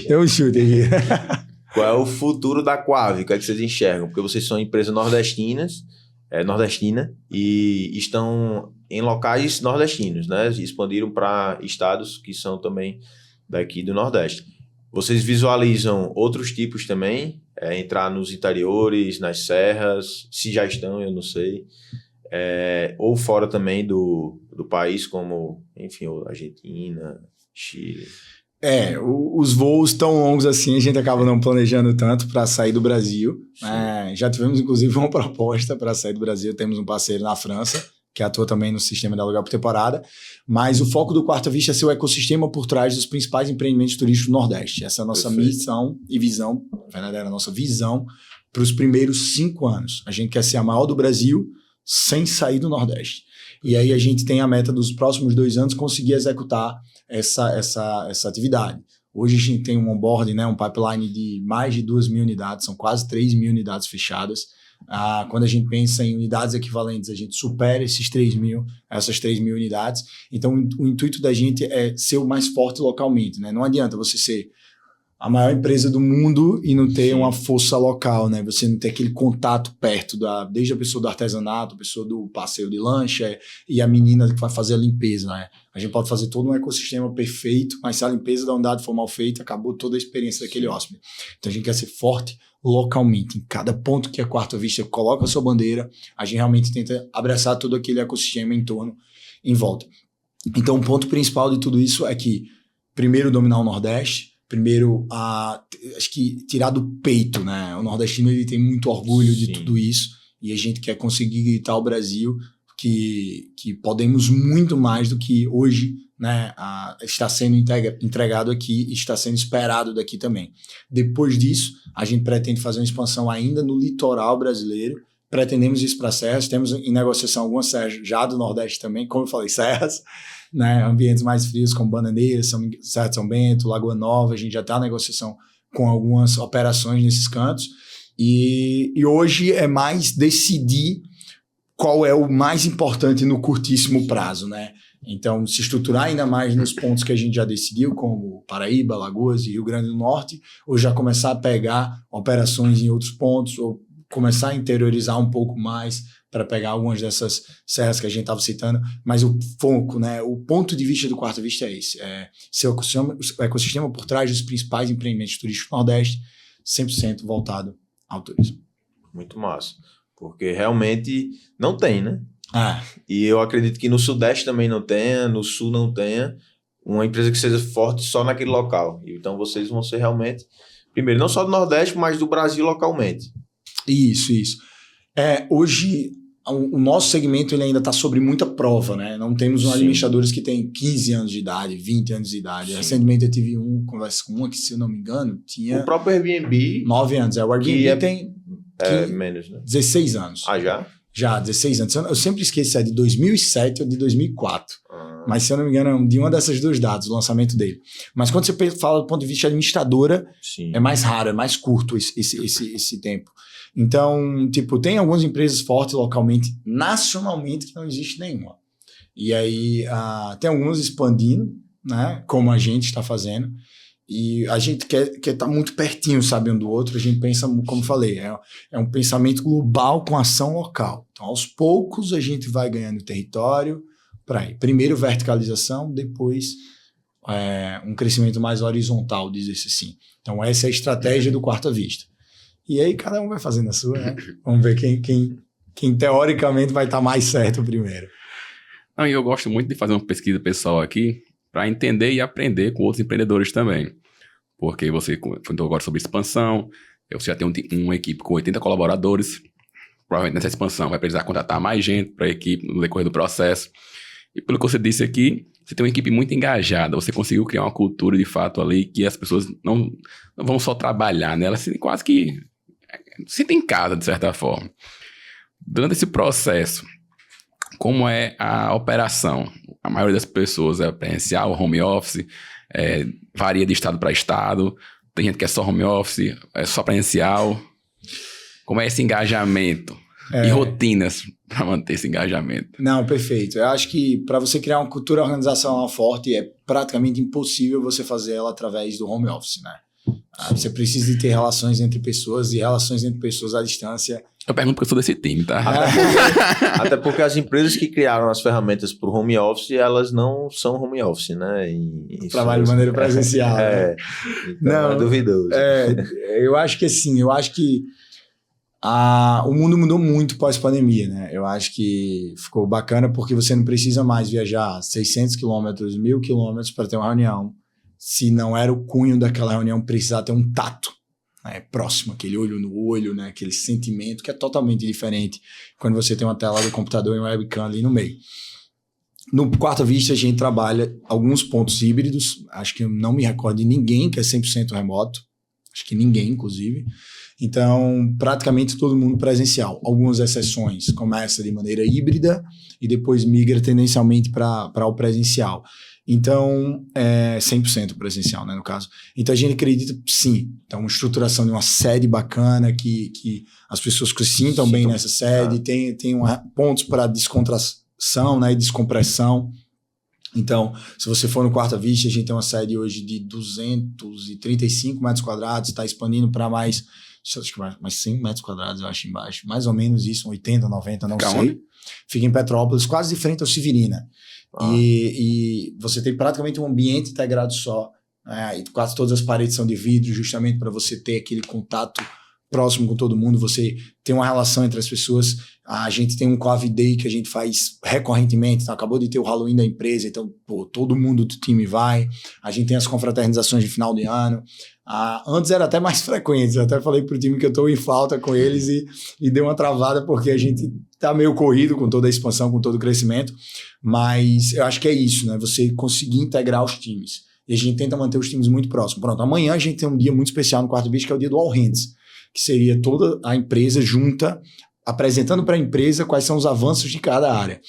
Deu um chute aqui. Qual é o futuro da Quave? O que é que vocês enxergam? Porque vocês são empresas nordestina e estão em locais nordestinos, né? Expandiram para estados que são também daqui do Nordeste. Vocês visualizam outros tipos também? Entrar nos interiores, nas serras, se já estão, eu não sei. Ou fora também do país, como, enfim, Argentina, Chile. Os voos tão longos assim, a gente acaba não planejando tanto para sair do Brasil. Já tivemos, inclusive, uma proposta para sair do Brasil. Temos um parceiro na França, que atua também no sistema de aluguel por temporada. Mas o foco do Quarta Vista é ser o ecossistema por trás dos principais empreendimentos turísticos do Nordeste. Essa é a nossa missão e visão, na verdade, a nossa visão para os primeiros 5 anos. A gente quer ser a maior do Brasil sem sair do Nordeste. E aí a gente tem a meta dos próximos 2 anos conseguir executar essa atividade. Hoje a gente tem um onboarding, né, um pipeline de mais de 2.000 unidades, são quase 3.000 unidades fechadas. Quando a gente pensa em unidades equivalentes, a gente supera essas 3.000 unidades. Então o intuito da gente é ser o mais forte localmente, né? Não adianta você ser a maior empresa do mundo e não ter uma força local, né? Você não ter aquele contato perto, desde a pessoa do artesanato, a pessoa do passeio de lancha e a menina que vai fazer a limpeza, né? A gente pode fazer todo um ecossistema perfeito, mas se a limpeza da unidade for mal feita, acabou toda a experiência daquele hóspede. Então a gente quer ser forte localmente. Em cada ponto que a Quarta Vista coloca a sua bandeira, a gente realmente tenta abraçar todo aquele ecossistema em volta. Então o ponto principal de tudo isso é que, primeiro, dominar o Nordeste. Primeiro, acho que tirar do peito, né? O nordestino ele tem muito orgulho de tudo isso e a gente quer conseguir gritar ao Brasil que podemos muito mais do que hoje, né, está sendo entregado aqui e está sendo esperado daqui também. Depois disso, a gente pretende fazer uma expansão ainda no litoral brasileiro. Pretendemos isso para serras. Temos em negociação algumas serras já do Nordeste também, como eu falei, serras, né, ambientes mais frios como Bananeira, Serra de São Bento, Lagoa Nova. A gente já está em negociação com algumas operações nesses cantos. E hoje é mais decidir qual é o mais importante no curtíssimo prazo, né? Então, se estruturar ainda mais nos pontos que a gente já decidiu, como Paraíba, Alagoas e Rio Grande do Norte, ou já começar a pegar operações em outros pontos, ou começar a interiorizar um pouco mais para pegar algumas dessas serras que a gente estava citando. Mas o foco, né, o ponto de vista do Quarta Vista é esse, ser o ecossistema por trás dos principais empreendimentos turísticos do Nordeste, 100% voltado ao turismo. Muito massa, porque realmente não tem, né? E eu acredito que no Sudeste também não tenha, no Sul não tenha uma empresa que seja forte só naquele local. Então vocês vão ser realmente, primeiro, não só do Nordeste, mas do Brasil localmente. Isso. Hoje, o nosso segmento ele ainda está sobre muita prova, né? Não temos administradores que têm 15 anos de idade, 20 anos de idade. Sim. Recentemente eu tive conversa com uma que, se eu não me engano, tinha... O próprio Airbnb... 9 anos. O Airbnb tem... menos, né? 16 anos. Já? Já, 16 anos. Eu sempre esqueço se é de 2007 ou de 2004. Mas, se eu não me engano, é de uma dessas duas datas, o lançamento dele. Mas quando você fala do ponto de vista administradora, é mais raro, é mais curto esse tempo. Então, tem algumas empresas fortes localmente, nacionalmente, que não existe nenhuma. E aí, tem algumas expandindo, né, como a gente está fazendo. E a gente quer estar muito pertinho, sabe, um do outro. A gente pensa, como eu falei, é um pensamento global com ação local. Então, aos poucos, a gente vai ganhando território para ir. Primeiro, verticalização, depois um crescimento mais horizontal, diz-se assim. Então, essa é a estratégia do Quarta Vista. E aí, cada um vai fazendo a sua, né? Vamos ver quem teoricamente vai estar mais certo primeiro. E eu gosto muito de fazer uma pesquisa pessoal aqui, para entender e aprender com outros empreendedores também. Porque você comentou agora sobre expansão, você já tem uma equipe com 80 colaboradores, provavelmente nessa expansão vai precisar contratar mais gente para a equipe no decorrer do processo. E pelo que você disse aqui, você tem uma equipe muito engajada, você conseguiu criar uma cultura de fato ali que as pessoas não vão só trabalhar, né? Elas quase que se sentem em casa, de certa forma. Durante esse processo, como é a operação? A maioria das pessoas é presencial, home office, varia de estado para estado, tem gente que é só home office, é só presencial. Como é esse engajamento? E rotinas para manter esse engajamento? Não, perfeito. Eu acho que para você criar uma cultura organizacional forte, é praticamente impossível você fazer ela através do home office, né? Você precisa de ter relações entre pessoas, e relações entre pessoas à distância. Eu pergunto porque eu sou desse time, tá? Até porque as empresas que criaram as ferramentas para o home office, elas não são home office, né? Trabalho de maneira presencial. Então não, é duvidoso. Eu acho que assim, o mundo mudou muito pós-pandemia, né? Eu acho que ficou bacana porque você não precisa mais viajar 600 quilômetros, 1.000 quilômetros para ter uma reunião. Se não era o cunho daquela reunião, precisar ter um tato, né, próximo, aquele olho no olho, né, aquele sentimento que é totalmente diferente quando você tem uma tela do computador e uma webcam ali no meio. No Quarta Vista, a gente trabalha alguns pontos híbridos. Acho que eu não me recordo de ninguém que é 100% remoto. Acho que ninguém, inclusive. Então, praticamente todo mundo presencial. Algumas exceções. Começa de maneira híbrida e depois migra tendencialmente para o presencial. Então, 100% presencial, né, no caso. Então, a gente acredita, sim, então, uma estruturação de uma sede bacana, que as pessoas se sintam bem nessa sede, tem pontos para descontração, né, e descompressão. Então, se você for no Quarta Vista, a gente tem uma sede hoje de 235 metros quadrados, está expandindo para mais 100 metros quadrados, eu acho, embaixo. Mais ou menos isso, 80, 90, não sei. Fica em Petrópolis, quase de frente ao Severina. E você tem praticamente um ambiente integrado só, né? E quase todas as paredes são de vidro, justamente para você ter aquele contato próximo com todo mundo, você tem uma relação entre as pessoas. A gente tem um Coffee Day que a gente faz recorrentemente, então acabou de ter o Halloween da empresa, então todo mundo do time vai. A gente tem as confraternizações de final de ano. Antes era até mais frequente, eu até falei pro time que eu estou em falta com eles e deu uma travada porque a gente tá meio corrido com toda a expansão, com todo o crescimento, mas eu acho que é isso, né? Você conseguir integrar os times. E a gente tenta manter os times muito próximos. Pronto, amanhã a gente tem um dia muito especial no Quarta Vista, que é o dia do All Hands, que seria toda a empresa junta, apresentando para a empresa quais são os avanços de cada área.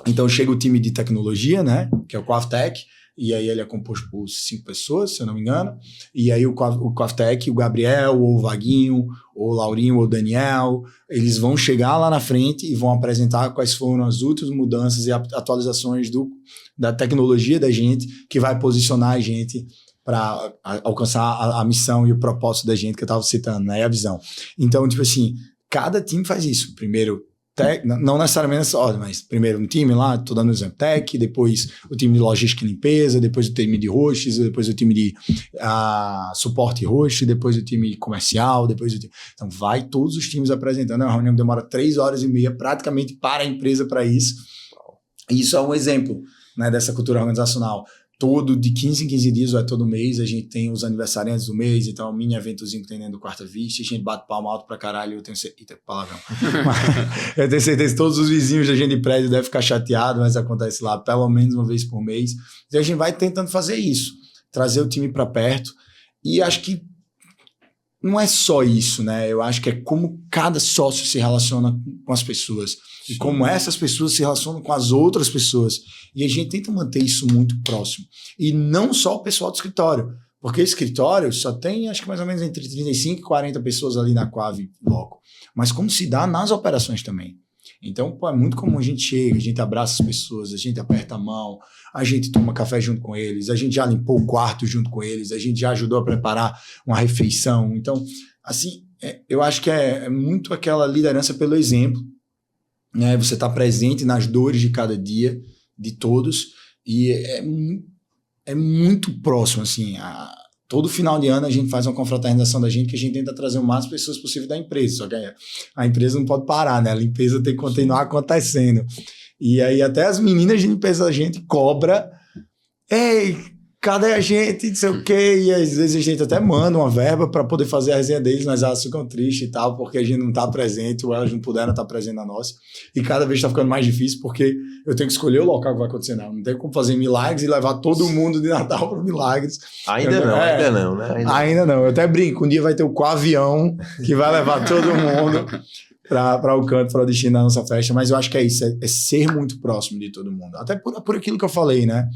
Então chega o time de tecnologia, né, que é o QuavTech, e aí ele é composto por 5 pessoas, se eu não me engano, e aí o QuavTech, o Gabriel, ou o Vaguinho, ou o Laurinho, ou o Daniel, eles vão chegar lá na frente e vão apresentar quais foram as últimas mudanças e atualizações da tecnologia da gente, que vai posicionar a gente para alcançar a missão e o propósito da gente que eu estava citando, né? E a visão. Então, tipo assim, cada time faz isso. Primeiro, não necessariamente nessa ordem, mas primeiro um time lá, estou dando um exemplo, tech, depois o time de logística e limpeza, depois o time de hosts, depois o time de suporte host, depois o time comercial, Então, vai todos os times apresentando. É uma reunião que demora 3 horas e meia praticamente para a empresa para isso. E isso é um exemplo, né, dessa cultura organizacional. Todo de 15 em 15 dias, ou todo mês, a gente tem os aniversariantes do mês, então é um mini eventozinho que tem dentro do Quarta Vista, a gente bate palma alto pra caralho, eu tenho certeza, eita, palavrão. Eu tenho certeza que todos os vizinhos da gente de prédio devem ficar chateados, mas acontece lá pelo menos uma vez por mês. Então a gente vai tentando fazer isso, trazer o time para perto, e acho que não é só isso, né? Eu acho que é como cada sócio se relaciona com as pessoas. E como essas pessoas se relacionam com as outras pessoas. E a gente tenta manter isso muito próximo. E não só o pessoal do escritório. Porque o escritório só tem, acho que mais ou menos entre 35 e 40 pessoas ali na Quave Loco. Mas como se dá nas operações também. Então, é muito comum a gente chega, a gente abraça as pessoas, a gente aperta a mão, a gente toma café junto com eles, a gente já limpou o quarto junto com eles, a gente já ajudou a preparar uma refeição. Então, assim, eu acho que é muito aquela liderança pelo exemplo, né? Você está presente nas dores de cada dia, de todos, e é muito próximo, assim. Todo final de ano a gente faz uma confraternização da gente, que a gente tenta trazer o máximo de pessoas possível da empresa, só que a empresa não pode parar, né? A limpeza tem que continuar acontecendo. E aí até as meninas de limpeza da gente cobra: ei, cadê a gente, não sei o quê, e às vezes a gente até manda uma verba para poder fazer a resenha deles, mas elas ficam tristes e tal, porque a gente não tá presente, ou elas não puderam estar presente na nossa, e cada vez tá ficando mais difícil, porque eu tenho que escolher o local que vai acontecer, não tem como fazer milagres e levar todo mundo de Natal para milagres. Ainda não, né? Ainda não, eu até brinco, um dia vai ter o avião que vai levar todo mundo para o canto, para o destino da nossa festa, mas eu acho que é isso, é ser muito próximo de todo mundo, até por aquilo que eu falei, né?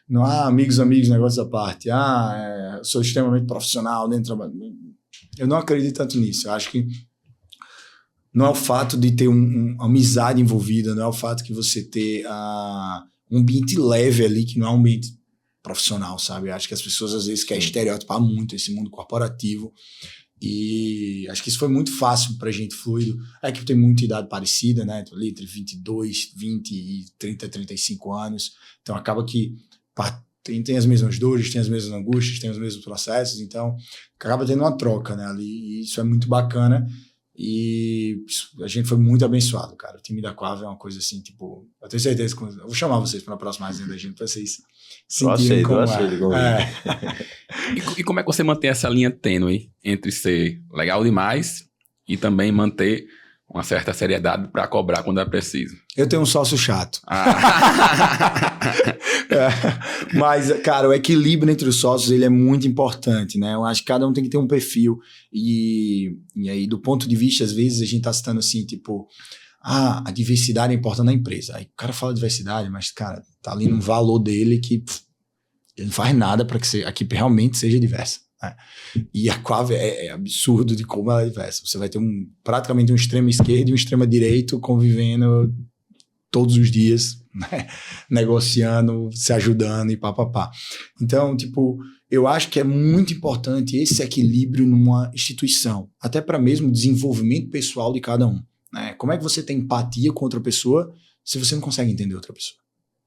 Não há amigos, negócios à parte. Sou extremamente profissional dentro do trabalho. Eu não acredito tanto nisso. Eu acho que não é o fato de ter uma amizade envolvida, não é o fato que você ter um ambiente leve ali, que não é um ambiente profissional, sabe? Eu acho que as pessoas às vezes querem estereotipar muito esse mundo corporativo. E acho que isso foi muito fácil pra gente, fluido. A equipe tem muita idade parecida, né? Ali entre 22, 20 e 30, 35 anos. Então acaba que tem as mesmas dores, tem as mesmas angústias, tem os mesmos processos, então acaba tendo uma troca, né, ali, e isso é muito bacana, e a gente foi muito abençoado, cara. O time da Quave é uma coisa assim, tipo, eu tenho certeza que eu vou chamar vocês para a próxima resenha da gente, para vocês sentirem como é. E como é que você mantém essa linha tênue entre ser legal demais e também manter uma certa seriedade para cobrar quando é preciso? Eu tenho um sócio chato. Mas, cara, o equilíbrio entre os sócios, ele é muito importante, né? Eu acho que cada um tem que ter um perfil. E aí, do ponto de vista, às vezes, a gente tá citando assim, tipo, a diversidade é importante na empresa. Aí o cara fala diversidade, mas, cara, tá ali num valor dele que ele não faz nada para que a equipe realmente seja diversa. E a Quave é absurdo de como ela é diversa. Você vai ter praticamente um extremo esquerdo e um extremo direito convivendo todos os dias, né? Negociando, se ajudando e papapá. Então, tipo, eu acho que é muito importante esse equilíbrio numa instituição, até para mesmo o desenvolvimento pessoal de cada um, né? Como é que você tem empatia com outra pessoa se você não consegue entender outra pessoa?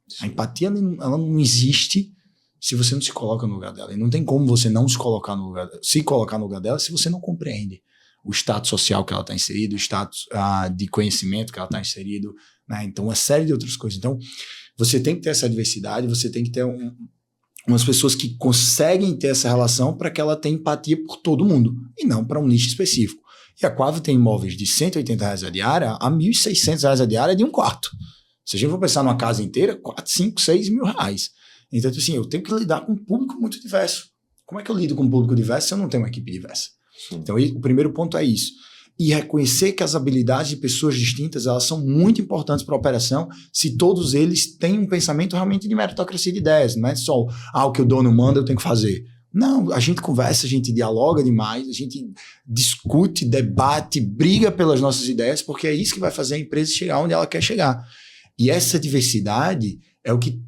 Sim. A empatia, ela não existe se você não se coloca no lugar dela. E não tem como você não se colocar no lugar dela se você não compreende o status social que ela está inserida, o status de conhecimento que ela está inserido, né? Então, uma série de outras coisas. Então, você tem que ter essa diversidade, você tem que ter umas pessoas que conseguem ter essa relação para que ela tenha empatia por todo mundo, e não para um nicho específico. E a Quave tem imóveis de R$180 a diária a R$1.600 a diária de um quarto. Se a gente for pensar numa casa inteira, 4, 5, 6 mil reais. Então, assim, eu tenho que lidar com um público muito diverso. Como é que eu lido com um público diverso se eu não tenho uma equipe diversa? Sim. Então, o primeiro ponto é isso. E reconhecer que as habilidades de pessoas distintas, elas são muito importantes para a operação, se todos eles têm um pensamento realmente de meritocracia de ideias. Não é só, o que o dono manda eu tenho que fazer. Não, a gente conversa, a gente dialoga demais, a gente discute, debate, briga pelas nossas ideias, porque é isso que vai fazer a empresa chegar onde ela quer chegar. E essa diversidade é o que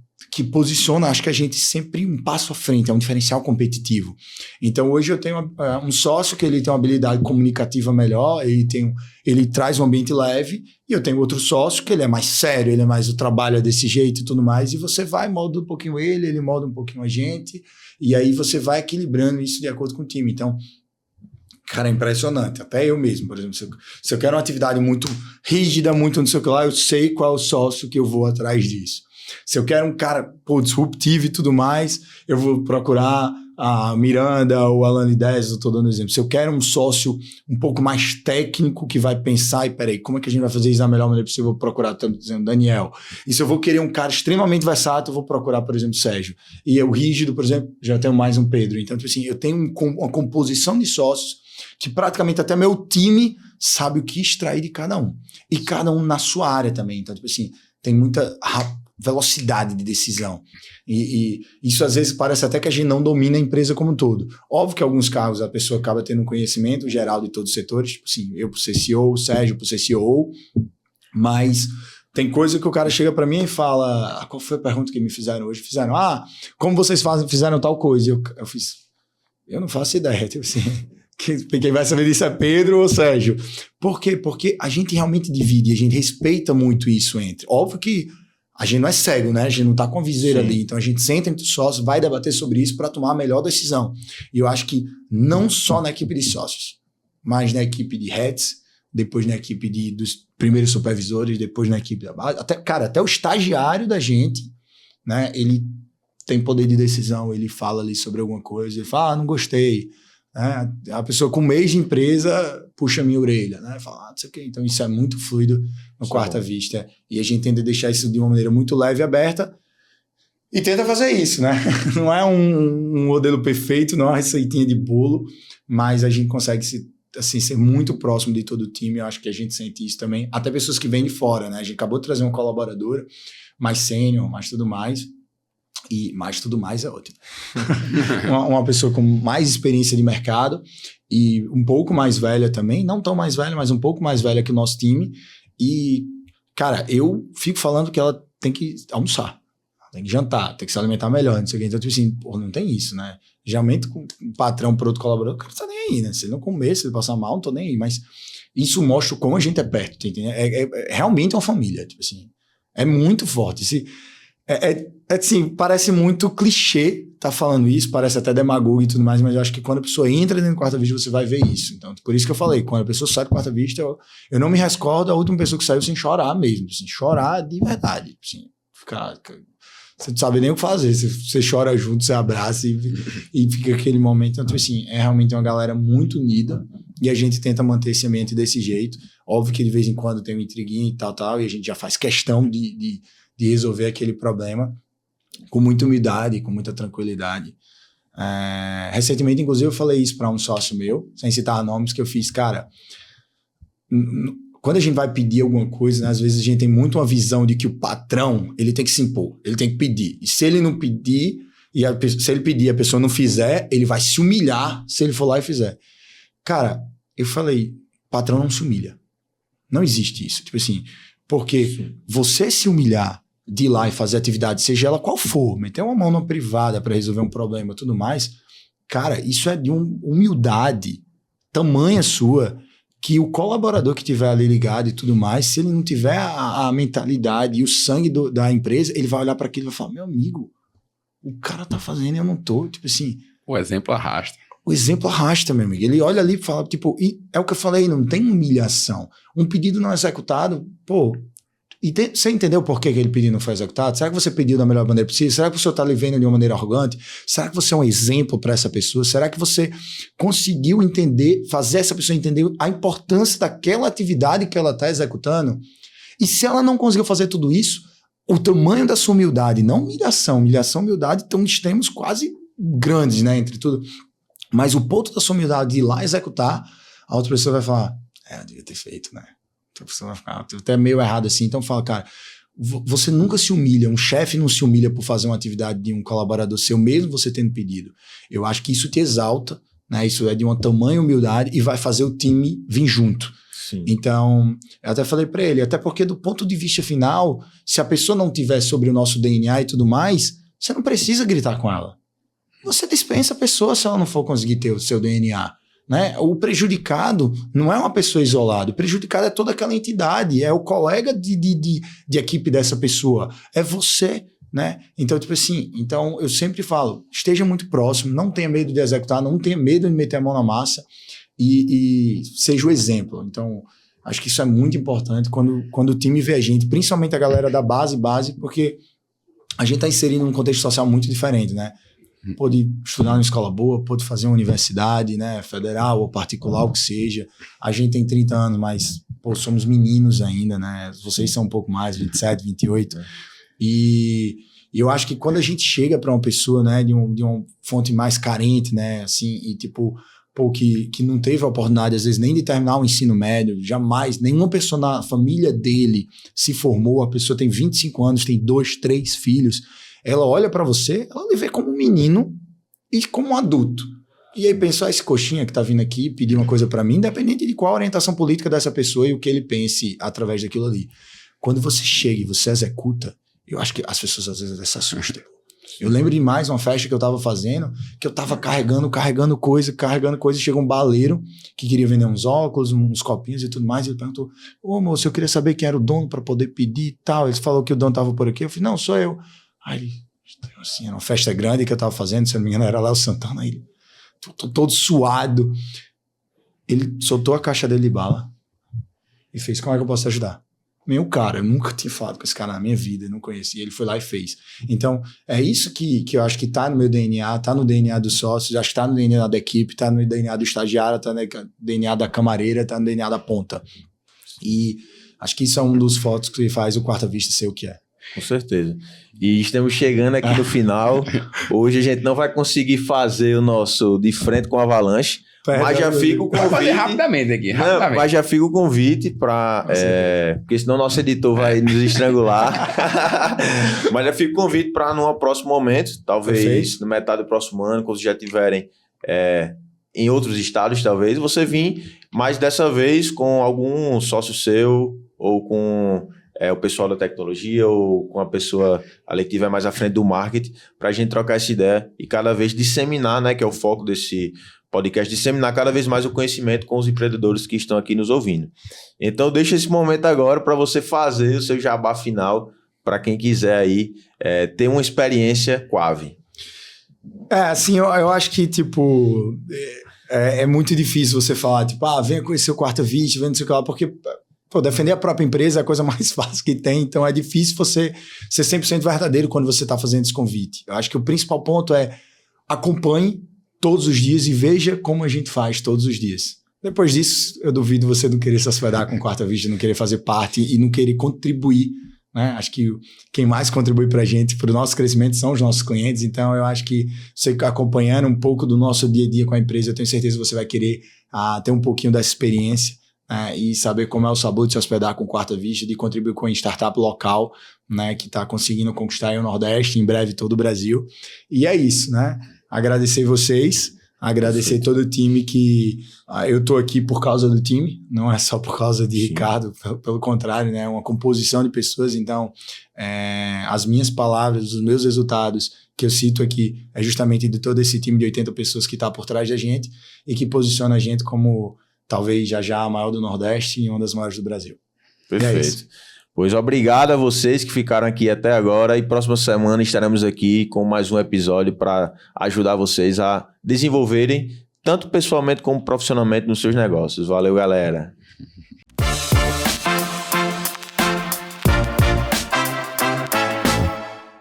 posiciona, acho que a gente sempre um passo à frente, é um diferencial competitivo. Então, hoje eu tenho um sócio que ele tem uma habilidade comunicativa melhor, ele traz um ambiente leve, e eu tenho outro sócio que ele é mais sério, ele é mais, o trabalho é desse jeito e tudo mais, e você vai, molda um pouquinho ele molda um pouquinho a gente, e aí você vai equilibrando isso de acordo com o time. Então, cara, é impressionante. Até eu mesmo, por exemplo, se eu quero uma atividade muito rígida, muito não sei o que lá, eu sei qual é o sócio que eu vou atrás disso. Se eu quero um cara disruptivo e tudo mais, eu vou procurar a Miranda ou a Alane 10, eu estou dando exemplo. Se eu quero um sócio um pouco mais técnico que vai pensar, e peraí, como é que a gente vai fazer isso da melhor maneira possível? Eu vou procurar, por exemplo, Daniel. E se eu vou querer um cara extremamente versátil, eu vou procurar, por exemplo, Sérgio. E o rígido, por exemplo, já tenho mais um Pedro. Então, assim, eu tenho uma composição de sócios que praticamente até meu time sabe o que extrair de cada um. E cada um na sua área também. Então, tipo assim, tem muita velocidade de decisão. E isso às vezes parece até que a gente não domina a empresa como um todo. Óbvio que em alguns cargos a pessoa acaba tendo um conhecimento geral de todos os setores, tipo assim, eu por ser CEO, o Sérgio por ser CEO, mas tem coisa que o cara chega para mim e fala, qual foi a pergunta que me fizeram hoje? Fizeram, como vocês fizeram tal coisa? Eu fiz, eu não faço ideia, tipo assim, quem vai saber disso é Pedro ou Sérgio. Por quê? Porque a gente realmente divide, a gente respeita muito isso entre. Óbvio que a gente não é cego, né? A gente não tá com a viseira ali. Então a gente senta entre os sócios, vai debater sobre isso para tomar a melhor decisão. E eu acho que não só na equipe de sócios, mas na equipe de heads, depois na equipe dos primeiros supervisores, depois na equipe da base. Até o estagiário da gente, né? Ele tem poder de decisão, ele fala ali sobre alguma coisa, ele fala, não gostei. Né? A pessoa com um mês de empresa puxa a minha orelha, né? Fala, não sei o quê. Então isso é muito fluido no Quarta Vista. E a gente tenta deixar isso de uma maneira muito leve e aberta e tenta fazer isso, né? Não é um modelo perfeito, não é uma receitinha de bolo, mas a gente consegue ser muito próximo de todo o time. Eu acho que a gente sente isso também. Até pessoas que vêm de fora, né? A gente acabou de trazer uma colaboradora mais sênior, mais tudo mais. E mais tudo mais é ótimo. uma pessoa com mais experiência de mercado e um pouco mais velha também, não tão mais velha, mas um pouco mais velha que o nosso time. E, cara, eu fico falando que ela tem que almoçar, tem que jantar, tem que se alimentar melhor, não sei o quê. Então, tipo assim, pô, não tem isso, né? Geralmente, com um patrão para outro colaborador, o cara não tá nem aí, né? Se ele não comer, se ele passar mal, não tô nem aí. Mas isso mostra como a gente é perto, entendeu? É realmente uma família, tipo assim. É muito forte. Assim, parece muito clichê tá falando isso, parece até demagogo e tudo mais, mas eu acho que quando a pessoa entra dentro do Quarta Vista, você vai ver isso. Então, por isso que eu falei, quando a pessoa sai do Quarta Vista, eu não me recordo a última pessoa que saiu sem chorar mesmo, assim, chorar de verdade, assim, você não sabe nem o que fazer, você chora junto, você abraça e fica aquele momento. Então, assim, é realmente uma galera muito unida e a gente tenta manter esse ambiente desse jeito. Óbvio que de vez em quando tem um intriguinho e tal, e a gente já faz questão de resolver aquele problema com muita humildade, com muita tranquilidade. Recentemente, inclusive, eu falei isso para um sócio meu, sem citar nomes, que eu fiz, cara, quando a gente vai pedir alguma coisa, né, às vezes a gente tem muito uma visão de que o patrão, ele tem que se impor, ele tem que pedir. E se ele não pedir, se ele pedir e a pessoa não fizer, ele vai se humilhar se ele for lá e fizer. Cara, eu falei, patrão não se humilha. Não existe isso. Tipo assim, porque você se humilhar de ir lá e fazer atividade, seja ela qual for, meter uma mão na privada para resolver um problema e tudo mais, cara, isso é de uma humildade tamanha sua que o colaborador que tiver ali ligado e tudo mais, se ele não tiver a mentalidade e o sangue da empresa, ele vai olhar para aquilo e vai falar, meu amigo, o cara tá fazendo e eu não tô, tipo assim... O exemplo arrasta. O exemplo arrasta, meu amigo. Ele olha ali e fala, tipo, e é o que eu falei, não tem humilhação. Um pedido não executado, pô... Você entendeu por que aquele pedido não foi executado? Será que você pediu da melhor maneira possível? Será que o senhor está lhe vendo de uma maneira arrogante? Será que você é um exemplo para essa pessoa? Será que você conseguiu entender, fazer essa pessoa entender a importância daquela atividade que ela está executando? E se ela não conseguiu fazer tudo isso, o tamanho da sua humildade, não humilhação, humildade estão em extremos quase grandes, né, entre tudo. Mas o ponto da sua humildade de ir lá executar, a outra pessoa vai falar, eu devia ter feito, né? Você vai ficar até meio errado assim. Então fala, cara, você nunca se humilha, um chefe não se humilha por fazer uma atividade de um colaborador seu, mesmo você tendo pedido. Eu acho que isso te exalta, né? Isso é de uma tamanha humildade e vai fazer o time vir junto. Sim. Então, eu até falei para ele, até porque do ponto de vista final, se a pessoa não tiver sobre o nosso DNA e tudo mais, você não precisa gritar com ela. Você dispensa a pessoa se ela não for conseguir ter o seu DNA. Né? O prejudicado não é uma pessoa isolada, o prejudicado é toda aquela entidade, é o colega de equipe dessa pessoa, é você, né? Então, tipo assim, eu sempre falo, esteja muito próximo, não tenha medo de executar, não tenha medo de meter a mão na massa e seja o exemplo. Então, acho que isso é muito importante quando o time vê a gente, principalmente a galera da base, porque a gente está inserindo num contexto social muito diferente, né? Pode estudar numa escola boa, pode fazer uma universidade, né, federal ou particular, o que seja. A gente tem 30 anos, mas somos meninos ainda, né? Vocês são um pouco mais, 27, 28. E eu acho que quando a gente chega para uma pessoa, né, de uma fonte mais carente, né, assim, e tipo, que não teve a oportunidade, às vezes, nem de terminar o ensino médio, jamais, nenhuma pessoa na família dele se formou, a pessoa tem 25 anos, tem 2, 3 filhos, ela olha para você, ela lhe vê como um menino e como um adulto. E aí pensou, esse coxinha que tá vindo aqui pedir uma coisa para mim, independente de qual a orientação política dessa pessoa e o que ele pense através daquilo ali. Quando você chega e você executa, eu acho que as pessoas às vezes até se assustam. Eu lembro de mais uma festa que eu tava fazendo, que eu tava carregando coisa, e chegou um baleiro que queria vender uns óculos, uns copinhos e tudo mais, e ele perguntou, moço, eu queria saber quem era o dono para poder pedir e tal. Ele falou que o dono tava por aqui, eu falei, não, sou eu. Aí ele, assim, era uma festa grande que eu tava fazendo, se eu não me engano era lá o Santana, aí ele, todo suado, ele soltou a caixa dele de bala e fez, como é que eu posso te ajudar? meu cara, eu nunca tinha falado com esse cara na minha vida, eu não conhecia, ele foi lá e fez. Então, é isso que eu acho que tá no meu DNA, tá no DNA dos sócios, acho que tá no DNA da equipe, tá no DNA do estagiário, tá no DNA da camareira, tá no DNA da ponta. E acho que isso é um dos fotos que faz o Quarta Vista ser o que é. Com certeza. E estamos chegando aqui no final. Hoje a gente não vai conseguir fazer o nosso de frente com a Avalanche, mas já fica o Vou fazer convite. rapidamente aqui, rapidamente. Mas já fica o convite para. Porque senão nosso editor vai nos estrangular. Mas já fica o convite para num próximo momento, talvez Perfeito. no metade do próximo ano, quando já tiverem em outros estados, talvez, você vir, mas dessa vez com algum sócio seu ou com o pessoal da tecnologia ou com a pessoa ali que estiver mais à frente do marketing, para a gente trocar essa ideia e cada vez disseminar, né, que é o foco desse podcast, disseminar cada vez mais o conhecimento com os empreendedores que estão aqui nos ouvindo. Então, deixa esse momento agora para você fazer o seu jabá final para quem quiser aí ter uma experiência Quave. Assim, eu acho que, tipo, é muito difícil você falar, tipo, venha conhecer o Quarta Vista, venha não sei o que lá, porque, pô, defender a própria empresa é a coisa mais fácil que tem, então é difícil você ser 100% verdadeiro quando você está fazendo esse convite. Eu acho que o principal ponto é acompanhe todos os dias e veja como a gente faz todos os dias. Depois disso, eu duvido você não querer se hospedar com o Quarta Vista, não querer fazer parte e não querer contribuir, né? Acho que quem mais contribui para a gente, para o nosso crescimento, são os nossos clientes. Então, eu acho que você acompanhando um pouco do nosso dia a dia com a empresa, eu tenho certeza que você vai querer ter um pouquinho dessa experiência e saber como é o sabor de se hospedar com o Quarta Vista, de contribuir com a startup local, né, que está conseguindo conquistar aí o Nordeste, em breve todo o Brasil. E é isso, né? Agradecer vocês, agradecer todo o time que... eu estou aqui por causa do time, não é só por causa de Sim. Ricardo, pelo contrário, né? É uma composição de pessoas. Então, as minhas palavras, os meus resultados que eu cito aqui é justamente de todo esse time de 80 pessoas que está por trás da gente e que posiciona a gente como talvez já a maior do Nordeste e uma das maiores do Brasil. Perfeito. Pois obrigado a vocês que ficaram aqui até agora e próxima semana estaremos aqui com mais um episódio para ajudar vocês a desenvolverem tanto pessoalmente como profissionalmente nos seus negócios. Valeu, galera!